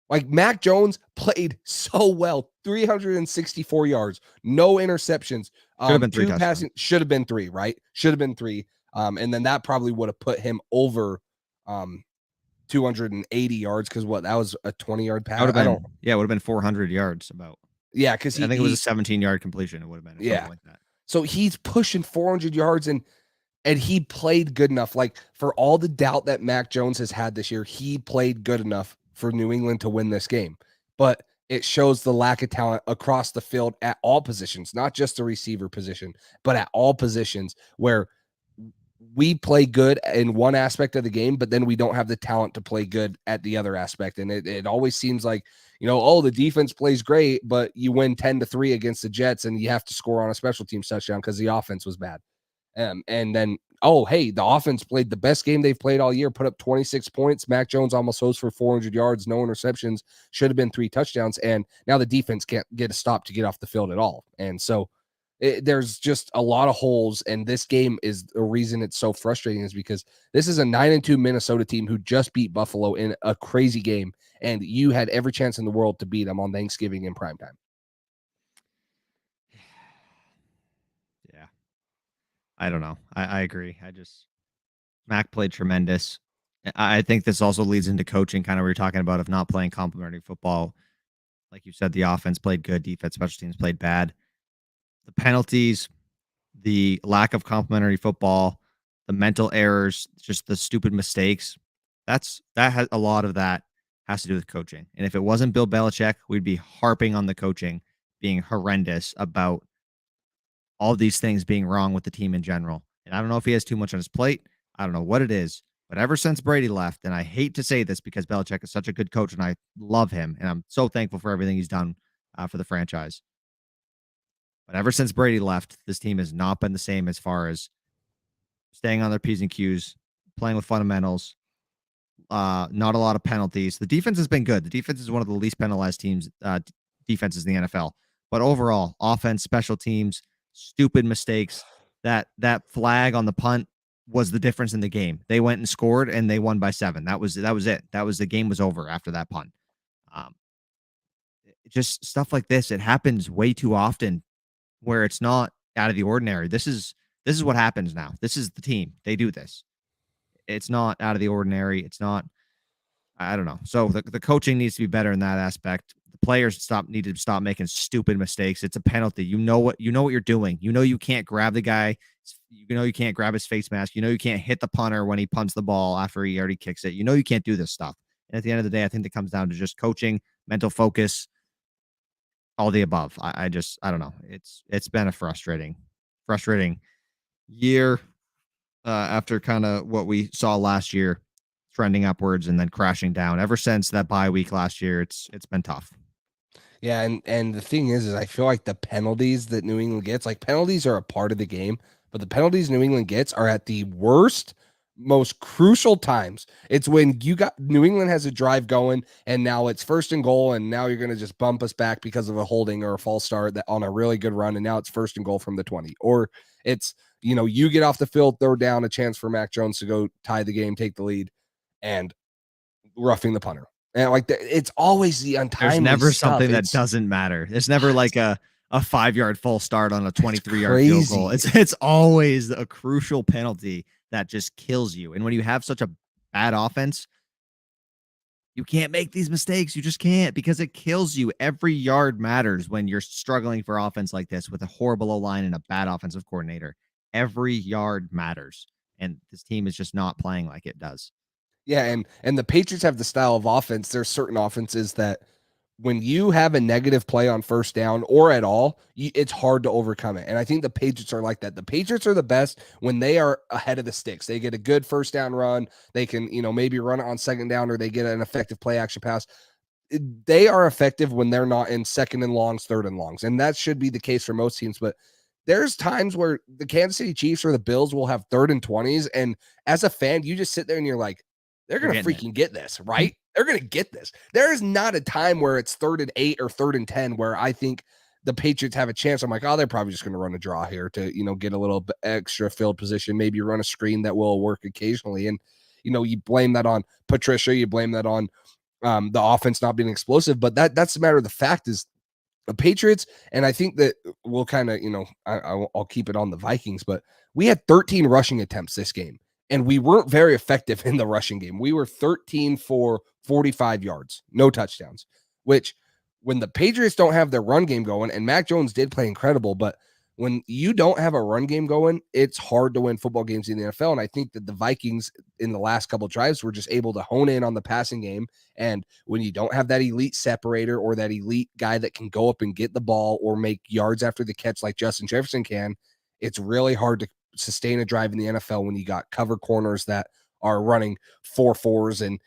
Like Mac Jones played so well, 364 yards, no interceptions. Should have been 3 passing, should have been 3, right? Should have been 3. And then that probably would have put him over 280 yards because that was a 20-yard pass. It would have been 400 yards about. Yeah, because I think it was a 17-yard completion. It would have been something like that. So he's pushing 400 yards and he played good enough. Like for all the doubt that Mac Jones has had this year, he played good enough for New England to win this game. But it shows the lack of talent across the field at all positions, not just the receiver position, but at all positions where we play good in one aspect of the game, but then we don't have the talent to play good at the other aspect. And it always seems like, the defense plays great, but you win 10-3 against the Jets and you have to score on a special teams touchdown because the offense was bad. And then, the offense played the best game they've played all year, put up 26 points. Mac Jones almost throws for 400 yards, no interceptions, should have been 3 touchdowns. And now the defense can't get a stop to get off the field at all. And so there's just a lot of holes. And this game is the reason it's so frustrating is because this is a 9-2 Minnesota team who just beat Buffalo in a crazy game. And you had every chance in the world to beat them on Thanksgiving in primetime. I don't know. I agree. Mac played tremendous. I think this also leads into coaching, kind of what you're talking about of not playing complementary football. Like you said, the offense played good, defense, special teams played bad. The penalties, the lack of complementary football, the mental errors, just the stupid mistakes. That has a lot of that has to do with coaching. And if it wasn't Bill Belichick, we'd be harping on the coaching being horrendous about all of these things being wrong with the team in general. And I don't know if he has too much on his plate. I don't know what it is. But ever since Brady left, and I hate to say this because Belichick is such a good coach and I love him, and I'm so thankful for everything he's done for the franchise. But ever since Brady left, this team has not been the same as far as staying on their P's and Q's, playing with fundamentals, not a lot of penalties. The defense has been good. The defense is one of the least penalized defenses in the NFL. But overall, offense, special teams, stupid mistakes. That flag on the punt was the difference in the game. They went and scored and they won by 7. That was it. The game was over after that punt. Just stuff like this. It happens way too often where it's not out of the ordinary. This is what happens now. This is the team. They do this. It's not out of the ordinary. It's not, I don't know. So the coaching needs to be better in that aspect. The players need to stop making stupid mistakes. It's a penalty. You know what you're doing. You can't grab the guy. You can't grab his face mask. You can't hit the punter when he punts the ball after he already kicks it. You can't do this stuff. And at the end of the day, I think it comes down to just coaching, mental focus, all the above. I don't know. It's been a frustrating year after kind of what we saw last year, trending upwards and then crashing down. Ever since that bye week last year, it's been tough. Yeah, and the thing is I feel like the penalties that New England gets, like penalties are a part of the game, but the penalties New England gets are at the worst, most crucial times. It's when New England has a drive going and now it's 1st and goal and now you're going to just bump us back because of a holding or a false start that on a really good run and now it's 1st and goal from the 20. Or it's, you get off the field, throw down a chance for Mac Jones to go tie the game, take the lead, and roughing the punter. And it's always the untimely. There's never stuff. Something that doesn't matter. It's never like a 5-yard false start on a 23-yard field goal. It's always a crucial penalty that just kills you. And when you have such a bad offense, You can't make these mistakes. You just can't, because it kills you. Every yard matters when you're struggling for offense like this with a horrible O-line and a bad offensive coordinator. Every yard matters. And this team is just not playing like it does. Yeah, and the Patriots have the style of offense. There's certain offenses that when you have a negative play on first down or at all, it's hard to overcome it. And I think the Patriots are like that. The Patriots are the best when they are ahead of the sticks. They get a good first down run. They can, maybe run it on second down, or they get an effective play action pass. They are effective when they're not in second and longs, third and longs. And that should be the case for most teams. But there's times where the Kansas City Chiefs or the Bills will have 3rd and 20s. And as a fan, you just sit there and you're like, they're going to freaking get this, right? They're going to get this. There is not a time where it's 3rd and 8 or 3rd and 10 where I think the Patriots have a chance. I'm like, oh, they're probably just going to run a draw here to, get a little bit extra field position. Maybe run a screen that will work occasionally. And, you blame that on Patricia. You blame that on the offense not being explosive. But that's the matter of the fact is the Patriots, and I think that we'll kind of, I'll keep it on the Vikings, but we had 13 rushing attempts this game. And we weren't very effective in the rushing game. We were 13 for 45 yards, no touchdowns, which when the Patriots don't have their run game going, and Mac Jones did play incredible, but when you don't have a run game going, it's hard to win football games in the NFL. And I think that the Vikings in the last couple of drives were just able to hone in on the passing game. And when you don't have that elite separator or that elite guy that can go up and get the ball or make yards after the catch like Justin Jefferson can, it's really hard to sustain a drive in the NFL when you got cover corners that are running 4.4s and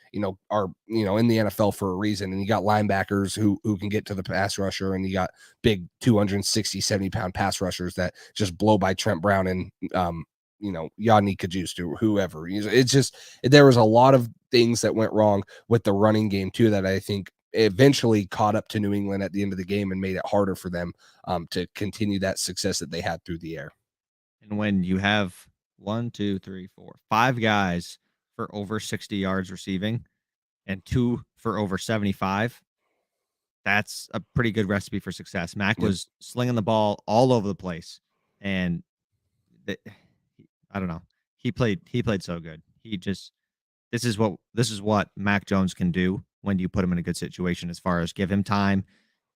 are in the NFL for a reason, and you got linebackers who can get to the pass rusher, and you got big 260-70 pound pass rushers that just blow by Trent Brown and Yadni Kajustu or whoever. It's just, there was a lot of things that went wrong with the running game too that I think eventually caught up to New England at the end of the game and made it harder for them to continue that success that they had through the air. And when you have 5 guys for over 60 yards receiving and 2 for over 75, that's a pretty good recipe for success. Mac was slinging the ball all over the place, and I don't know. He played so good. This is what Mac Jones can do when you put him in a good situation, as far as give him time,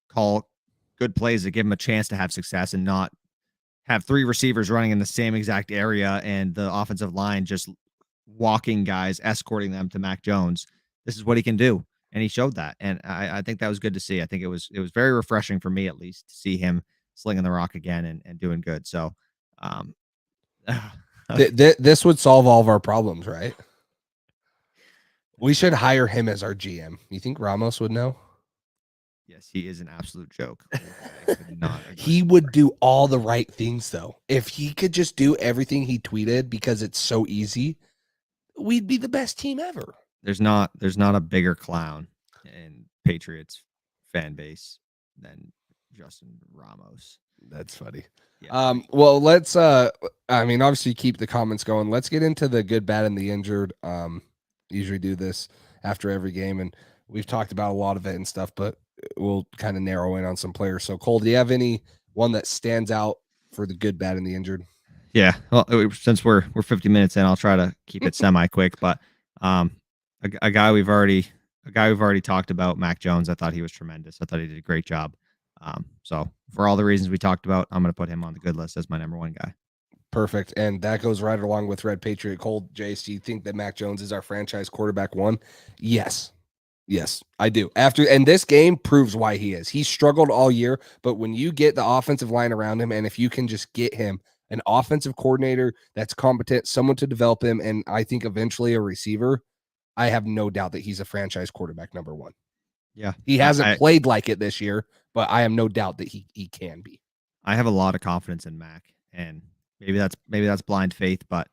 call good plays that give him a chance to have success, and not have 3 receivers running in the same exact area and the offensive line just walking guys, escorting them to Mac Jones. This is what he can do, and he showed that. And I think that was good to see. I think it was very refreshing for me, at least, to see him slinging the rock again and doing good. So this would solve all of our problems, right? We should hire him as our GM. You think Ramos would know? Yes, he is an absolute joke. He would do all the right things, though. If he could just do everything he tweeted because it's so easy, we'd be the best team ever. There's not a bigger clown in Patriots fan base than Justin Ramos. That's funny. Yeah. Well, let's obviously keep the comments going. Let's get into the good, bad, and the injured. Usually do this after every game, and we've talked about a lot of it and stuff, but we'll kind of narrow in on some players. So, Cole, do you have any one that stands out for the good, bad, and the injured? Yeah. Well, since we're 50 minutes in, I'll try to keep it semi quick. But a guy we've already talked about, Mac Jones. I thought he was tremendous. I thought he did a great job. So for all the reasons we talked about, I'm going to put him on the good list as my number 1 guy. Perfect. And that goes right along with Red Patriot. Cole, Jace, do you think that Mac Jones is our franchise quarterback 1? Yes, I do. And this game proves why he is. He struggled all year, but when you get the offensive line around him, and if you can just get him an offensive coordinator that's competent, someone to develop him, and I think eventually a receiver, I have no doubt that he's a franchise quarterback number 1. Yeah. He hasn't played like it this year, but I have no doubt that he can be. I have a lot of confidence in Mac, and maybe that's blind faith, but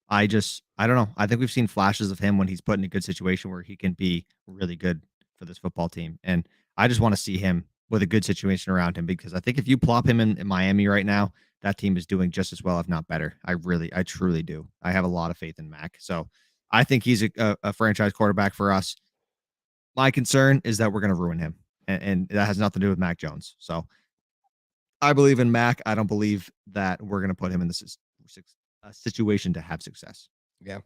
I don't know. I think we've seen flashes of him when he's put in a good situation where he can be really good for this football team. And I just want to see him with a good situation around him, because I think if you plop him in Miami right now, that team is doing just as well, if not better. I truly do. I have a lot of faith in Mac. So I think he's a franchise quarterback for us. My concern is that we're going to ruin him, and that has nothing to do with Mac Jones. So I believe in Mac. I don't believe that we're going to put him in this situation to have success. Yeah.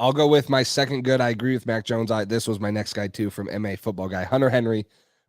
I'll go with my second good. I agree with Mac Jones. This was my next guy too from MA Football Guy. Hunter Henry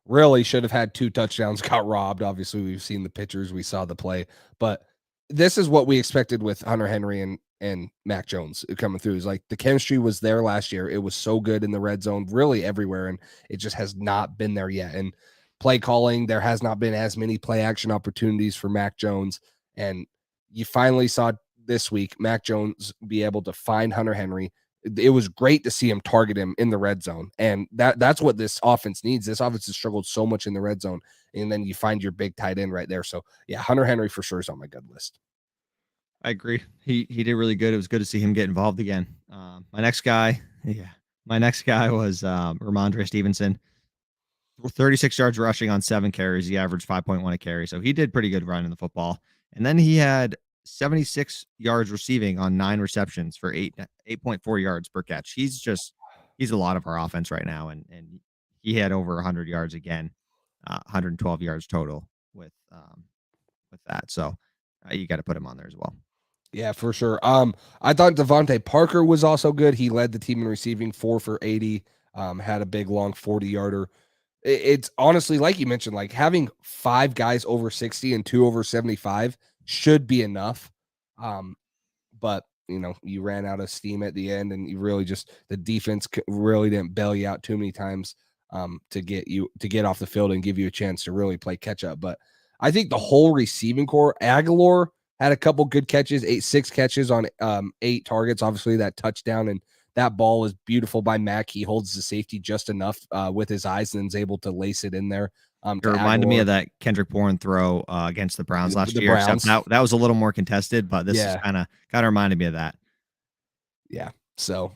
really should have had 2 touchdowns, got robbed. Obviously, we've seen the pictures, we saw the play, but this is what we expected with Hunter Henry and Mac Jones coming through. Is like the chemistry was there last year. It was so good in the red zone, really everywhere, and it just has not been there yet. And play calling, there has not been as many play action opportunities for Mac Jones, and you finally saw this week Mac Jones be able to find Hunter Henry. It was great to see him target him in the red zone. And that's what this offense needs. This offense has struggled so much in the red zone. And then you find your big tight end right there. So yeah, Hunter Henry for sure is on my good list. I agree. He did really good. It was good to see him get involved again. My next guy was Ramondre Stevenson. 36 yards rushing on 7 carries. He averaged 5.1 a carry. So he did pretty good running the football. And then he had 76 yards receiving on 9 receptions for 8.4 yards per catch. He's a lot of our offense right now. And he had over 100 yards again, 112 yards total with that. So you got to put him on there as well. Yeah, for sure. I thought Devontae Parker was also good. He led the team in receiving, 4 for 80, had a big long 40-yarder. It's honestly, like you mentioned, like having 5 guys over 60 and 2 over 75 should be enough. But you ran out of steam at the end, and you really the defense really didn't bail you out too many times to get off the field and give you a chance to really play catch up. But I think the whole receiving core, Aguilar had a couple good catches, 6 catches on 8 targets. Obviously that touchdown, and that ball is beautiful by Mac. He holds the safety just enough with his eyes and is able to lace it in there. It reminded me of that Kendrick Bourne throw against the Browns last year. Browns. So that was a little more contested, but this is kind of reminded me of that. Yeah. So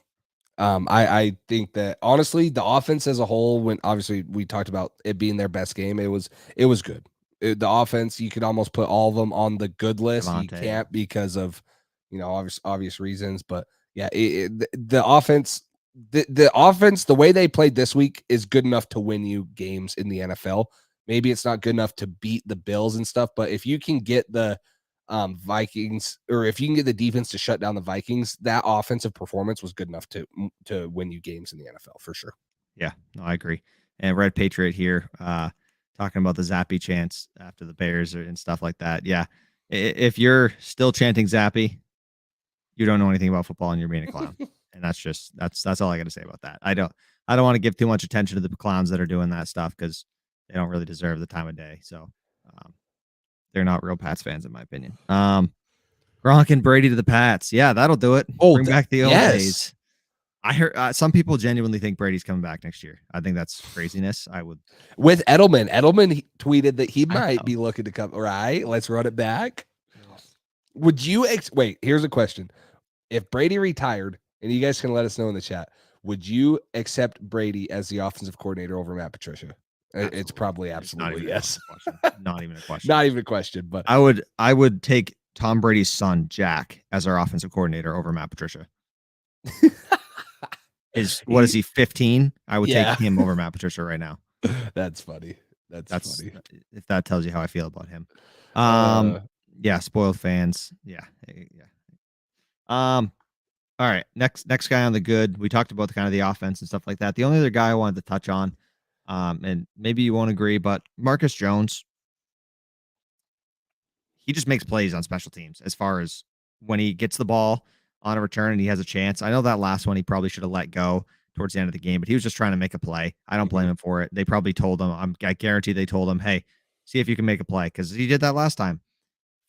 I think that honestly, the offense as a whole, when obviously we talked about it being their best game, it was good. The offense, you could almost put all of them on the good list. You can't because of obvious reasons, but yeah, the offense, the offense, the way they played this week is good enough to win you games in the NFL. Maybe it's not good enough to beat the Bills and stuff, but if you can get the Vikings, or if you can get the defense to shut down the Vikings, that offensive performance was good enough to win you games in the NFL for sure. Yeah, no, I agree. And Red Patriot here, talking about the Zappy chants after the Bears and stuff like that. Yeah, if you're still chanting Zappy, you don't know anything about football and you're being a clown. And that's all I got to say about that. I don't want to give too much attention to the clowns that are doing that stuff because they don't really deserve the time of day. So they're not real Pats fans, in my opinion. Gronk and Brady to the Pats. Yeah, that'll do it. Bring back the old days. I heard some people genuinely think Brady's coming back next year. I think that's craziness. I would. With Edelman. Edelman tweeted that he might be looking to come. Right. Let's run it back. Would you wait? Here's a question. If Brady retired, and you guys can let us know in the chat, would you accept Brady as the offensive coordinator over Matt Patricia? Absolutely. It's probably absolutely yes. Not even a question. Not even a question. But I would take Tom Brady's son Jack as our offensive coordinator over Matt Patricia. Is he 15? I would take him over Matt Patricia right now. That's funny. That's funny. If that tells you how I feel about him. Yeah, spoiled fans. Yeah. All right. Next guy on the good. We talked about the offense and stuff like that. The only other guy I wanted to touch on, and maybe you won't agree, but Marcus Jones, he just makes plays on special teams as far as when he gets the ball on a return and he has a chance. I know that last one he probably should have let go towards the end of the game, but he was just trying to make a play. I don't blame him for it. They probably told him, I guarantee they told him, hey, see if you can make a play, because he did that last time.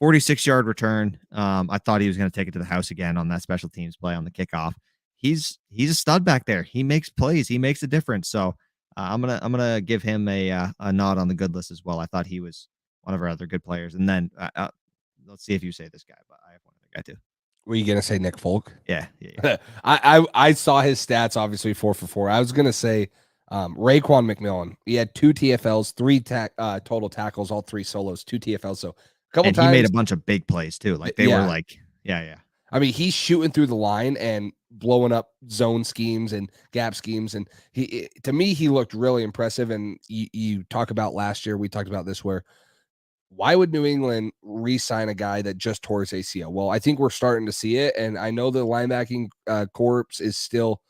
46-yard return. I thought he was going to take it to the house again on that special teams play on the kickoff. He's a stud back there. He makes plays. He makes a difference. So I'm gonna give him a nod on the good list as well. I thought he was one of our other good players. And then let's see if you say this guy, but I have one other guy too. Were you gonna say Nick Folk? Yeah. I saw his stats, obviously 4 for 4. I was gonna say Raekwon McMillan. He had 2 TFLs, 3 total tackles, all 3 solos, 2 TFLs. So a couple times he made a bunch of big plays too. Like they were like, yeah. I mean, he's shooting through the line and blowing up zone schemes and gap schemes. And to me, he looked really impressive. And you talk about last year, we talked about this, where why would New England re-sign a guy that just tore his ACL? Well, I think we're starting to see it, and I know the linebacking corps is still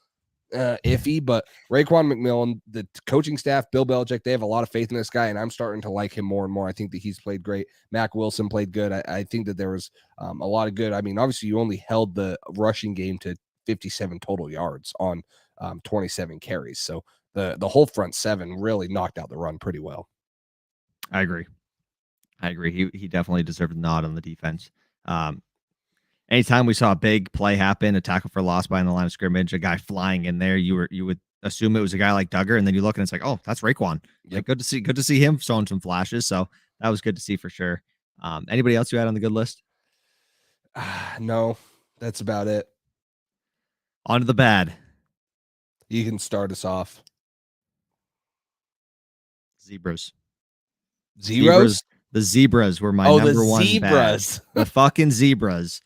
iffy, but Raekwon McMillan, the coaching staff, Bill Belichick, they have a lot of faith in this guy, and I'm starting to like him more and more. I think that he's played great. Mac Wilson played good. I think that there was a lot of good. I mean, obviously, you only held the rushing game to 57 total yards on 27 carries, so the whole front seven really knocked out the run pretty well. I agree. He definitely deserved a nod on the defense. Anytime we saw a big play happen, a tackle for loss behind the line of scrimmage, a guy flying in there, you would assume it was a guy like Duggar, and then you look and it's like, oh, that's Raekwon. Yep. Like, good to see him showing some flashes. So that was good to see for sure. Anybody else you had on the good list? No, that's about it. On to the bad. You can start us off. Zebras. Zeros? The zebras were my number one zebras. bad. The fucking zebras.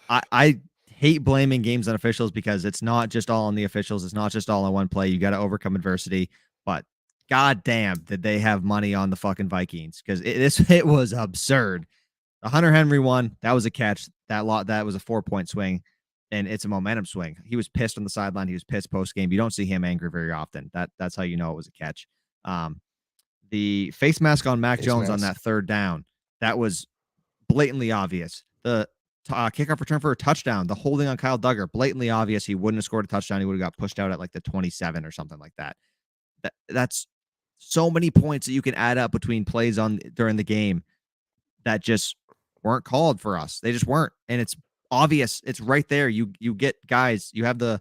I hate blaming games on officials because it's not just all on the officials. It's not just all on one play. You got to overcome adversity. But goddamn, did they have money on the fucking Vikings? Because it was absurd. The Hunter Henry one, that was a catch. That was a 4-point swing, and it's a momentum swing. He was pissed on the sideline. He was pissed post game. You don't see him angry very often. That's how you know it was a catch. The face mask on Mac Jones on that third down, that was blatantly obvious. The kickoff return for a touchdown, the holding on Kyle Duggar, blatantly obvious. He wouldn't have scored a touchdown. He would have got pushed out at like the 27 or something like that. That's so many points that you can add up between plays during the game that just weren't called for us. They just weren't. And it's obvious. It's right there. You get guys, you have the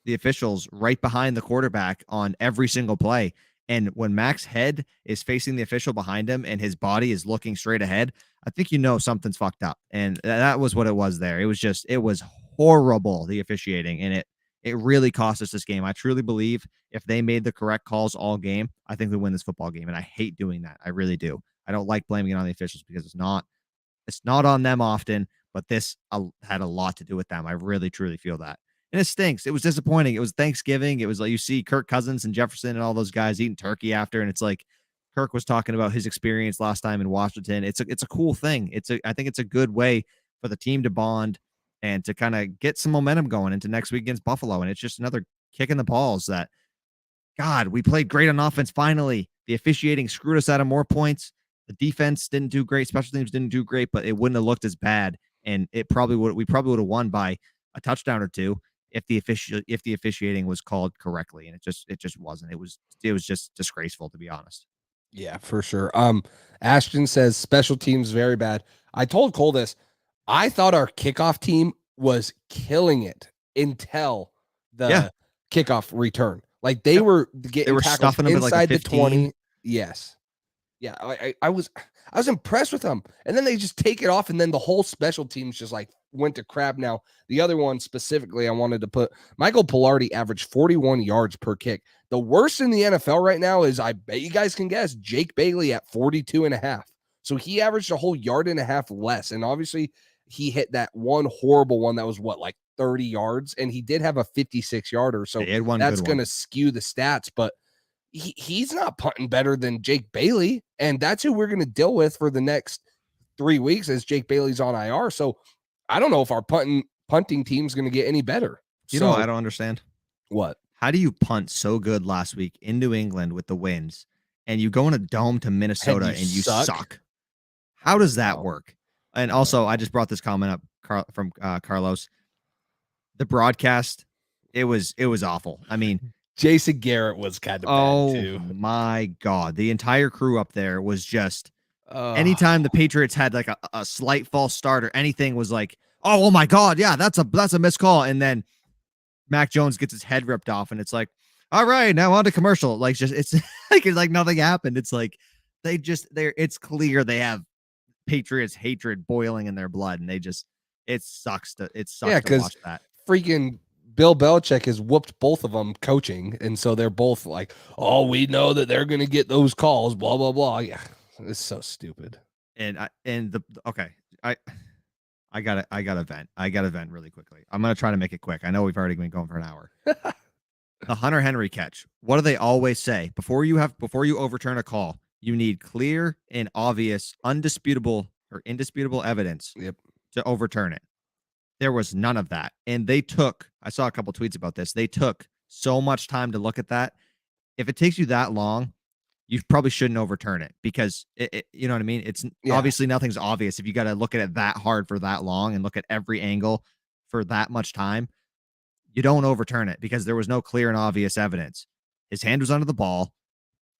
officials right behind the quarterback on every single play. And when Mac's head is facing the official behind him and his body is looking straight ahead, I think you know something's fucked up. And that was what it was there. It was horrible, the officiating, and it really cost us this game. I truly believe if they made the correct calls all game, I think we win this football game. And I hate doing that. I really do. I don't like blaming it on the officials because it's not on them often, but this had a lot to do with them. I really, truly feel that. And it stinks. It was disappointing. It was Thanksgiving. It was like you see Kirk Cousins and Jefferson and all those guys eating turkey after, and it's like Kirk was talking about his experience last time in Washington. It's a cool thing. I think it's a good way for the team to bond and to kind of get some momentum going into next week against Buffalo. And it's just another kick in the balls that, God, we played great on offense finally. The officiating screwed us out of more points. The defense didn't do great. Special teams didn't do great, but it wouldn't have looked as bad. And we probably would have won by a touchdown or two if the officiating was called correctly, and it just wasn't. It was just disgraceful, to be honest. Yeah, for sure. Ashton says special teams very bad. I told Cole this. I thought our kickoff team was killing it until the kickoff return. Like they were stuffing them inside like the 20. Yes. Yeah, I was impressed with them. And then they just take it off, and then the whole special teams just like went to crap. Now, the other one specifically I wanted to put, Michael Pilardi averaged 41 yards per kick. The worst in the NFL right now is, I bet you guys can guess, Jake Bailey at 42.5. So he averaged a whole yard and a half less. And obviously he hit that one horrible one that was like 30 yards. And he did have a 56 yarder. So that's going to skew the stats, but he's not punting better than Jake Bailey. And that's who we're going to deal with for the next 3 weeks as Jake Bailey's on IR. So I don't know if our punting team's going to get any better. You know, I don't understand. What? How do you punt so good last week in New England with the wins, and you go in a dome to Minnesota and you suck? How does that work? And also, I just brought this comment up from Carlos. The broadcast, it was awful. I mean, Jason Garrett was kind of bad too. Oh my God. The entire crew up there was just anytime the Patriots had like a slight false start or anything was like, oh my God, yeah, that's a missed call. And then Mac Jones gets his head ripped off, and it's like, all right, now on to commercial. Like, it's like nothing happened. It's like it's clear they have Patriots hatred boiling in their blood, and it sucks to watch that. Freaking Bill Belichick has whooped both of them coaching, and so they're both like, oh, we know that they're going to get those calls, blah, blah, blah. Yeah, it's so stupid. I gotta vent. I gotta vent really quickly. I'm gonna try to make it quick. I know we've already been going for an hour. The Hunter Henry catch. What do they always say before you overturn a call? You need clear and obvious, indisputable evidence to overturn it. There was none of that. And I saw a couple tweets about this. They took so much time to look at that. If it takes you that long, you probably shouldn't overturn it because you know what I mean? It's obviously nothing's obvious. If you got to look at it that hard for that long and look at every angle for that much time, you don't overturn it because there was no clear and obvious evidence. His hand was under the ball.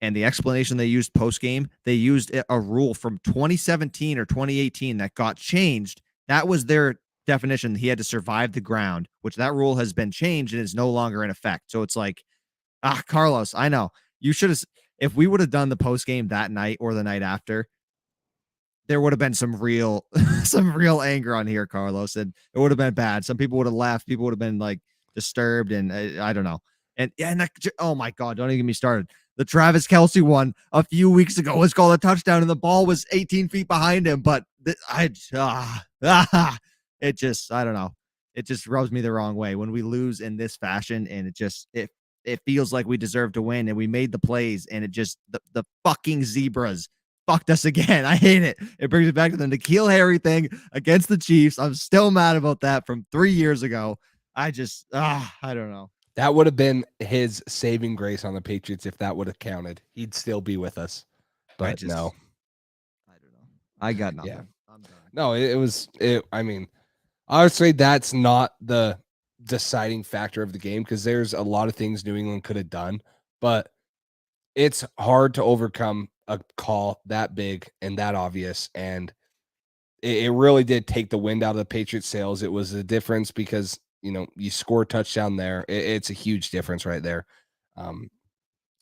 And the explanation they used post-game, they used a rule from 2017 or 2018 that got changed. That was their definition. He had to survive the ground, which that rule has been changed and is no longer in effect. So it's like, Carlos, I know. You should have, if we would have done the post-game that night or the night after, there would have been some real anger on here, Carlos, and it would have been bad. Some people would have left. People would have been like disturbed, and I don't know. And oh my God, don't even get me started. The Travis Kelce one a few weeks ago was called a touchdown, and the ball was 18 feet behind him. But it just, I don't know. It just rubs me the wrong way when we lose in this fashion, and it feels like we deserve to win, and we made the plays, and it just the fucking Zebras fucked us again. I hate it. It brings me back to the N'Keal Harry thing against the Chiefs. I'm still mad about that from 3 years ago. I just, I don't know. That would have been his saving grace on the Patriots if that would have counted. He'd still be with us. But no. I don't know. I got nothing. Yeah. I'm done. No, I mean, I would say that's not the deciding factor of the game because there's a lot of things New England could have done, but it's hard to overcome a call that big and that obvious. And it really did take the wind out of the Patriots' sails. It was a difference because, you score a touchdown there. It's a huge difference right there.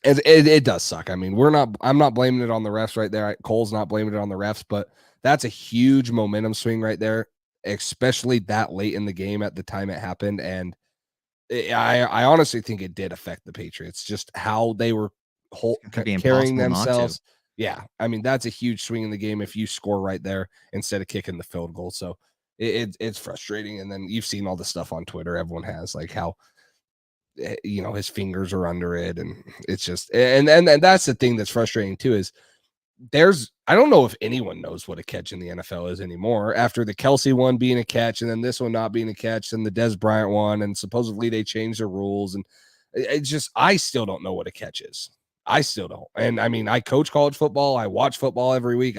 It does suck. I mean, I'm not blaming it on the refs right there. Cole's not blaming it on the refs, but that's a huge momentum swing right there, especially that late in the game at the time it happened. And I honestly think it did affect the Patriots, just how they were carrying themselves. Yeah. I mean, that's a huge swing in the game if you score right there instead of kicking the field goal. So it's frustrating. And then you've seen all the stuff on Twitter. Everyone has like how, his fingers are under it. And it's just, and that's the thing that's frustrating too, is I don't know if anyone knows what a catch in the NFL is anymore after the Kelce one being a catch and then this one not being a catch and the Des Bryant one. And supposedly they changed the rules. And it's just, I still don't know what a catch is. I still don't. And I mean, I coach college football. I watch football every week.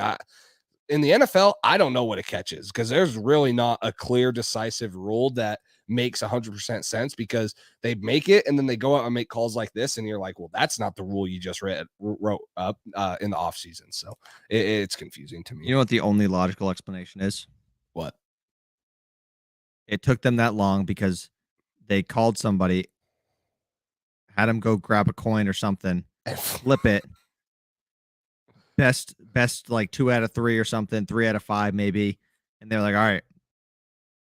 In the NFL, I don't know what a catch is because there's really not a clear, decisive rule that makes 100% sense because they make it and then they go out and make calls like this. And you're like, well, that's not the rule you just wrote up in the off season. So it's confusing to me. You know what the only logical explanation is? What? It took them that long because they called somebody, had him go grab a coin or something, flip it. Best like 2 out of 3 or something, 3 out of 5 maybe. And they're like, all right,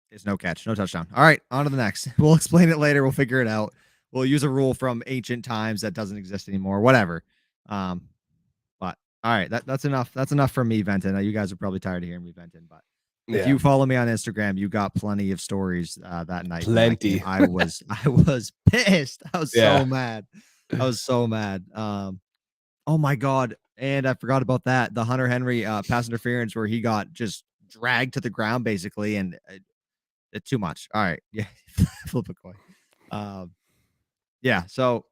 it's no catch, no touchdown. All right, on to the next. We'll explain it later. We'll figure it out. We'll use a rule from ancient times that doesn't exist anymore, whatever. But all right, that's enough. That's enough for me venting. You guys are probably tired of hearing me venting, but if you follow me on Instagram, you got plenty of stories that night. Plenty. I was pissed. I was so mad. I was so mad. Oh my God. And I forgot about that. The Hunter Henry pass interference where he got just dragged to the ground basically. And it's too much. All right. Yeah. Flip a coin. Yeah. So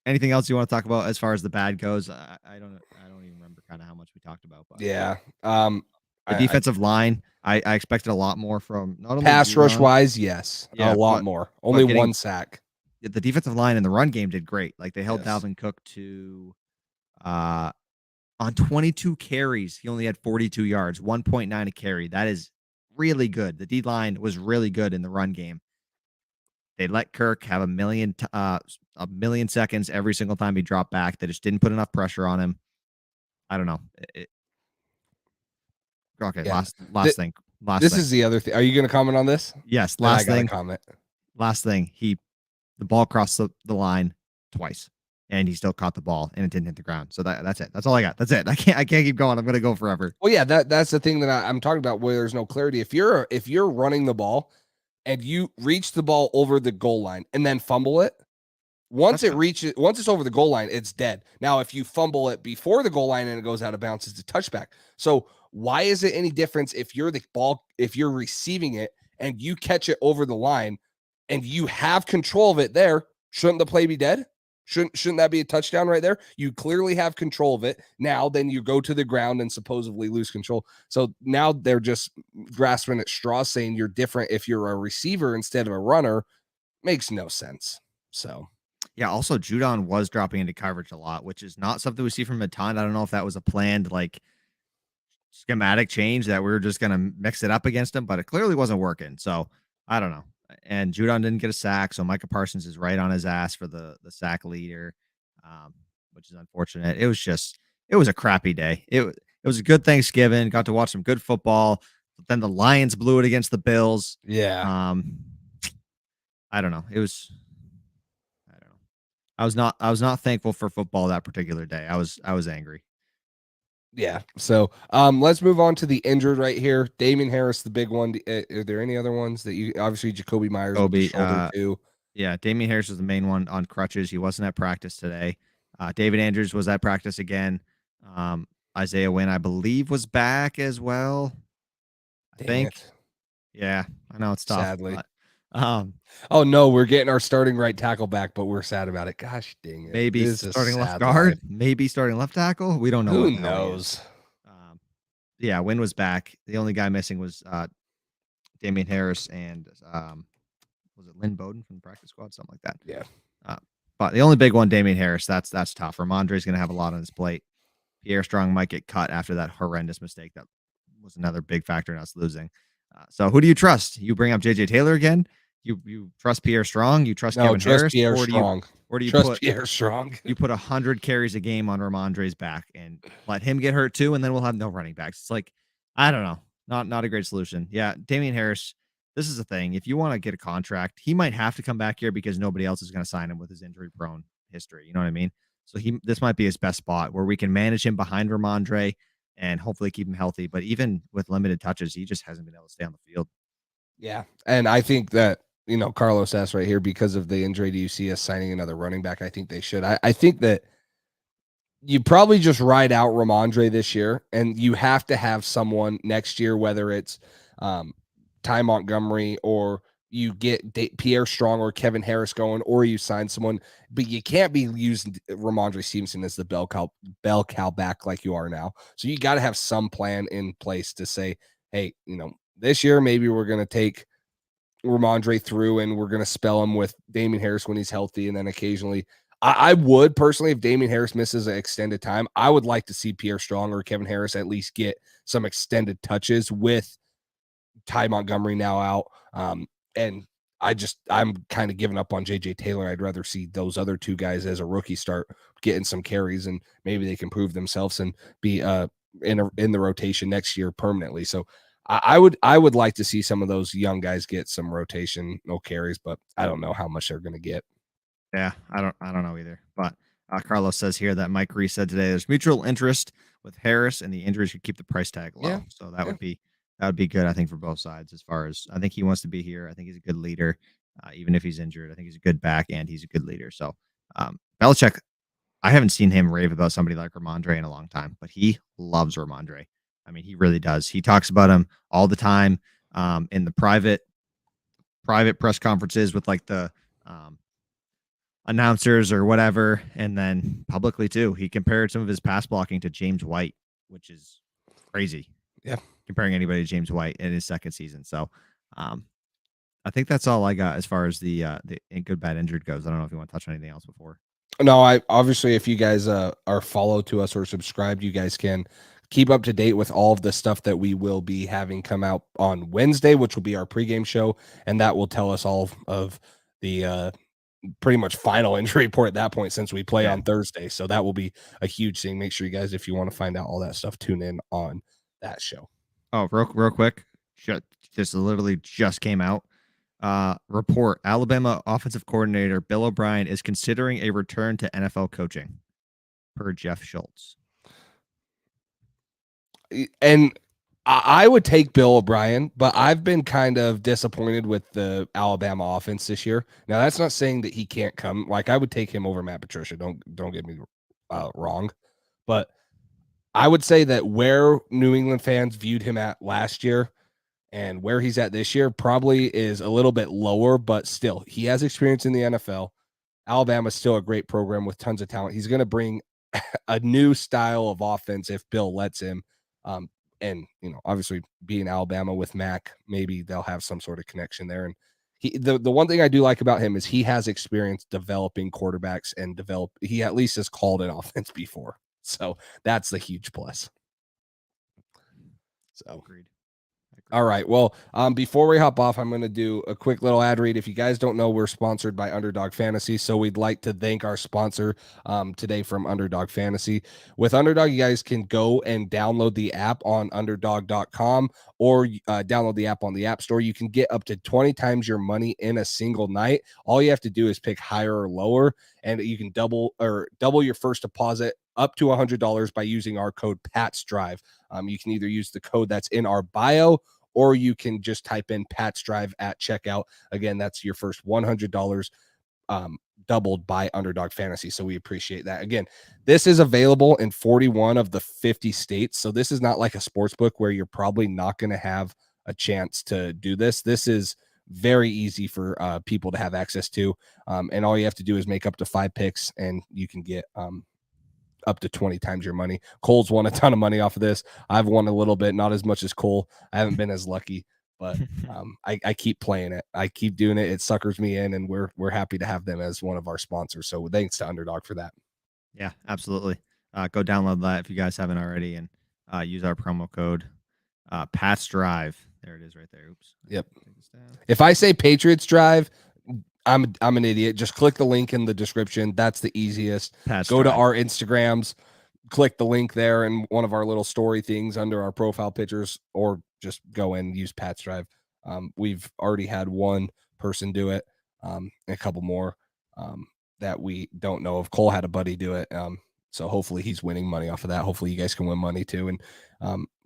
anything else you want to talk about as far as the bad goes? I don't even remember kind of how much we talked about. But yeah. The defensive line, I expected a lot more from not only pass rush wise. Yes. Yeah, a lot more. Only one sack. The defensive line and the run game did great. Like they held Dalvin Cook to, on 22 carries, he only had 42 yards, 1.9 a carry. That is really good. The D line was really good in the run game. They let Kirk have a million seconds every single time he dropped back. They just didn't put enough pressure on him. I don't know. Okay, yeah. Last thing. This is the other thing. Are you going to comment on this? Yes. Last thing. Comment. Last thing. The ball crossed the line twice. And he still caught the ball and it didn't hit the ground. So that's it. That's all I got. That's it. I can't keep going. I'm going to go forever. Well, yeah, that's the thing that I'm talking about where there's no clarity. If you're running the ball and you reach the ball over the goal line and then fumble it, once it's over the goal line, it's dead. Now, if you fumble it before the goal line and it goes out of bounds, it's a touchback. So why is it any difference if you're receiving it and you catch it over the line and you have control of it there? Shouldn't the play be dead? Shouldn't that be a touchdown right there? You clearly have control of it. Now, then you go to the ground and supposedly lose control. So now they're just grasping at straws, saying you're different if you're a receiver instead of a runner. Makes no sense. So, yeah. Also, Judon was dropping into coverage a lot, which is not something we see from a ton. I don't know if that was a planned schematic change that we were just going to mix it up against him, but it clearly wasn't working. So I don't know. And Judon didn't get a sack, so Micah Parsons is right on his ass for the sack leader, which is unfortunate. It was a crappy day. It was a good Thanksgiving. Got to watch some good football. But then the Lions blew it against the Bills. Yeah. I don't know. I don't know. I was not thankful for football that particular day. I was angry. Yeah. So let's move on to the injured right here. Damian Harris, the big one. Are there any other ones that you obviously Jacoby Myers with the shoulder too? Yeah, Damian Harris was the main one on crutches. He wasn't at practice today. David Andrews was at practice again. Isaiah Wynn, I believe, was back as well. I think. Yeah, I know it's tough. Sadly. But, oh no, we're getting our starting right tackle back, but we're sad about it. Gosh dang it. Maybe starting left guard, maybe starting left tackle. We don't know. Who knows? Yeah, Wynn was back. The only guy missing was Damian Harris and was it Lynn Bowden from the practice squad, something like that. Yeah. But the only big one, Damian Harris, that's tough. Ramondre's going to have a lot on his plate. Pierre Strong might get cut after that horrendous mistake. That was another big factor in us losing. So who do you trust? You bring up JJ Taylor again? You trust Pierre Strong? You trust Kevin Harris? Pierre Strong. Or do you trust Pierre Strong? You put 100 carries a game on Ramondre's back and let him get hurt too, and then we'll have no running backs. It's like, I don't know. Not a great solution. Yeah, Damian Harris, this is the thing. If you want to get a contract, he might have to come back here because nobody else is going to sign him with his injury-prone history. You know what I mean? So this might be his best spot where we can manage him behind Ramondre and hopefully keep him healthy. But even with limited touches, he just hasn't been able to stay on the field. Yeah, and I think that, Carlos asked right here, because of the injury, do you see us signing another running back? I think they should. I think that you probably just ride out Ramondre this year, and you have to have someone next year, whether it's Ty Montgomery or you get Pierre Strong or Kevin Harris going, or you sign someone, but you can't be using Ramondre Stevenson as the bell cow back like you are now. So you got to have some plan in place to say, hey, this year maybe we're going to take Ramondre through and we're going to spell him with Damian Harris when he's healthy. And then occasionally I would personally, if Damian Harris misses an extended time, I would like to see Pierre Strong or Kevin Harris at least get some extended touches with Ty Montgomery now out. And I'm kind of giving up on JJ Taylor. I'd rather see those other two guys as a rookie start getting some carries, and maybe they can prove themselves and be in the rotation next year permanently. So I would like to see some of those young guys get some rotation, no carries, but I don't know how much they're going to get. Yeah, I don't know either. But Carlos says here that Mike Reese said today there's mutual interest with Harris, and the injuries should keep the price tag low. Yeah. So that would be good, I think, for both sides. As far as I think he wants to be here. I think he's a good leader, even if he's injured. I think he's a good back, and he's a good leader. So Belichick, I haven't seen him rave about somebody like Ramondre in a long time, but he loves Ramondre. I mean, he really does. He talks about him all the time in the private press conferences with like the announcers or whatever, and then publicly too. He compared some of his pass blocking to James White, which is crazy. Yeah, comparing anybody to James White in his second season. So, I think that's all I got as far as the good, bad, injured goes. I don't know if you want to touch on anything else before. No, I obviously, if you guys are followed to us or subscribed, you guys can keep up to date with all of the stuff that we will be having come out on Wednesday, which will be our pregame show, and that will tell us all of the pretty much final injury report at that point, since we play on Thursday. So that will be a huge thing. Make sure you guys, if you want to find out all that stuff, tune in on that show. Oh, real quick, this literally just came out. Report: Alabama offensive coordinator Bill O'Brien is considering a return to NFL coaching, per Jeff Schultz. And I would take Bill O'Brien, but I've been kind of disappointed with the Alabama offense this year. Now, that's not saying that he can't come. Like, I would take him over Matt Patricia. Don't get me wrong, but I would say that where New England fans viewed him at last year and where he's at this year probably is a little bit lower, but still, he has experience in the NFL. Alabama's still a great program with tons of talent. He's going to bring a new style of offense if Bill lets him. And, obviously being Alabama with Mac, maybe they'll have some sort of connection there. And the one thing I do like about him is he has experience developing quarterbacks and he at least has called an offense before. So that's the huge plus. So Agreed. All right. Well, before we hop off, I'm going to do a quick little ad read. If you guys don't know, we're sponsored by Underdog Fantasy. So we'd like to thank our sponsor today from Underdog Fantasy. With Underdog, you guys can go and download the app on underdog.com or download the app on the App Store. You can get up to 20 times your money in a single night. All you have to do is pick higher or lower, and you can double your first deposit up to $100 by using our code PATSDRIVE. You can either use the code that's in our bio, or you can just type in Pat's Drive at checkout. Again, that's your first $100 doubled by Underdog Fantasy. So we appreciate that. Again, this is available in 41 of the 50 states. So this is not like a sports book where you're probably not going to have a chance to do this. This is very easy for people to have access to. And all you have to do is make up to 5 picks and you can get up to 20 times your money. Cole's won a ton of money off of this. I've won a little bit, not as much as Cole. I haven't been as lucky, but I keep playing it. I keep doing it. It suckers me in, and we're happy to have them as one of our sponsors. So thanks to Underdog for that. Yeah, absolutely. Go download that if you guys haven't already, and use our promo code Pat's Drive. There it is right there. Oops. Yep. If I say Patriots Drive, I'm an idiot. Just click the link in the description. That's the easiest. Go to our Instagrams, click the link there and one of our little story things under our profile pictures, or just go in and use Pat's Drive. We've already had one person do it, and a couple more that we don't know of. Cole had a buddy do it. So hopefully he's winning money off of that. Hopefully you guys can win money too. And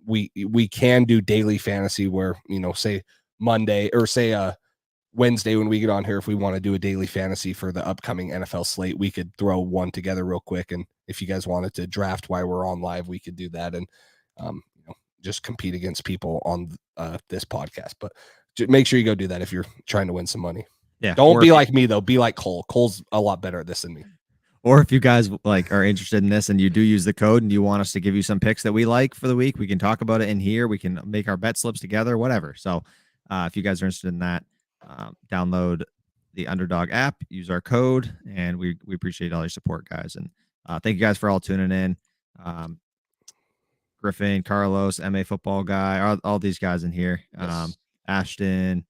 we can do daily fantasy where, say Monday or say Wednesday when we get on here, if we want to do a daily fantasy for the upcoming NFL slate, we could throw one together real quick. And if you guys wanted to draft while we're on live, we could do that and just compete against people on this podcast. But make sure you go do that if you're trying to win some money. Yeah. Don't be like me though. Be like Cole. Cole's a lot better at this than me. Or if you guys are interested in this and you do use the code and you want us to give you some picks that we like for the week, we can talk about it in here. We can make our bet slips together, whatever. So if you guys are interested in that, download the Underdog app, use our code, and we appreciate all your support, guys. And thank you guys for all tuning in. Griffin, Carlos, MA football guy, all these guys in here. Yes. Ashton,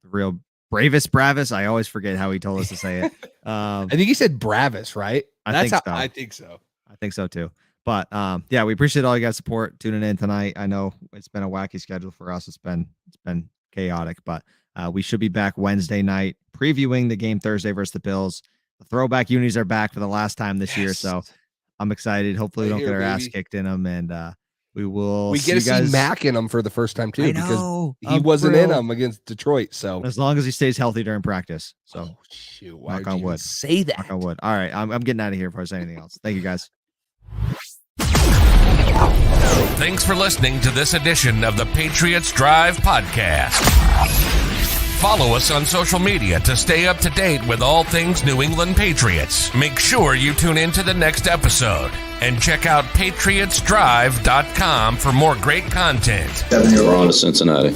the real Bravis Bravis. I always forget how he told us to say it. I think he said Bravis, right? I think so. I think so too. But yeah, we appreciate all you guys' support tuning in tonight. I know it's been a wacky schedule for us. It's been chaotic, but we should be back Wednesday night previewing the game Thursday versus the Bills. The throwback unis are back for the last time this year, so I'm excited. Hopefully, we don't get our ass kicked in them, and we will. We get to see Mac in them for the first time too, because he wasn't in them against Detroit. So as long as he stays healthy during practice. So shoot, knock on wood. Say that. Knock on wood. All right, I'm getting out of here before I say anything else. Thank you, guys. Thanks for listening to this edition of the Patriots Drive podcast. Follow us on social media to stay up to date with all things New England Patriots. Make sure you tune in to the next episode and check out patriotsdrive.com for more great content. We're on to Cincinnati.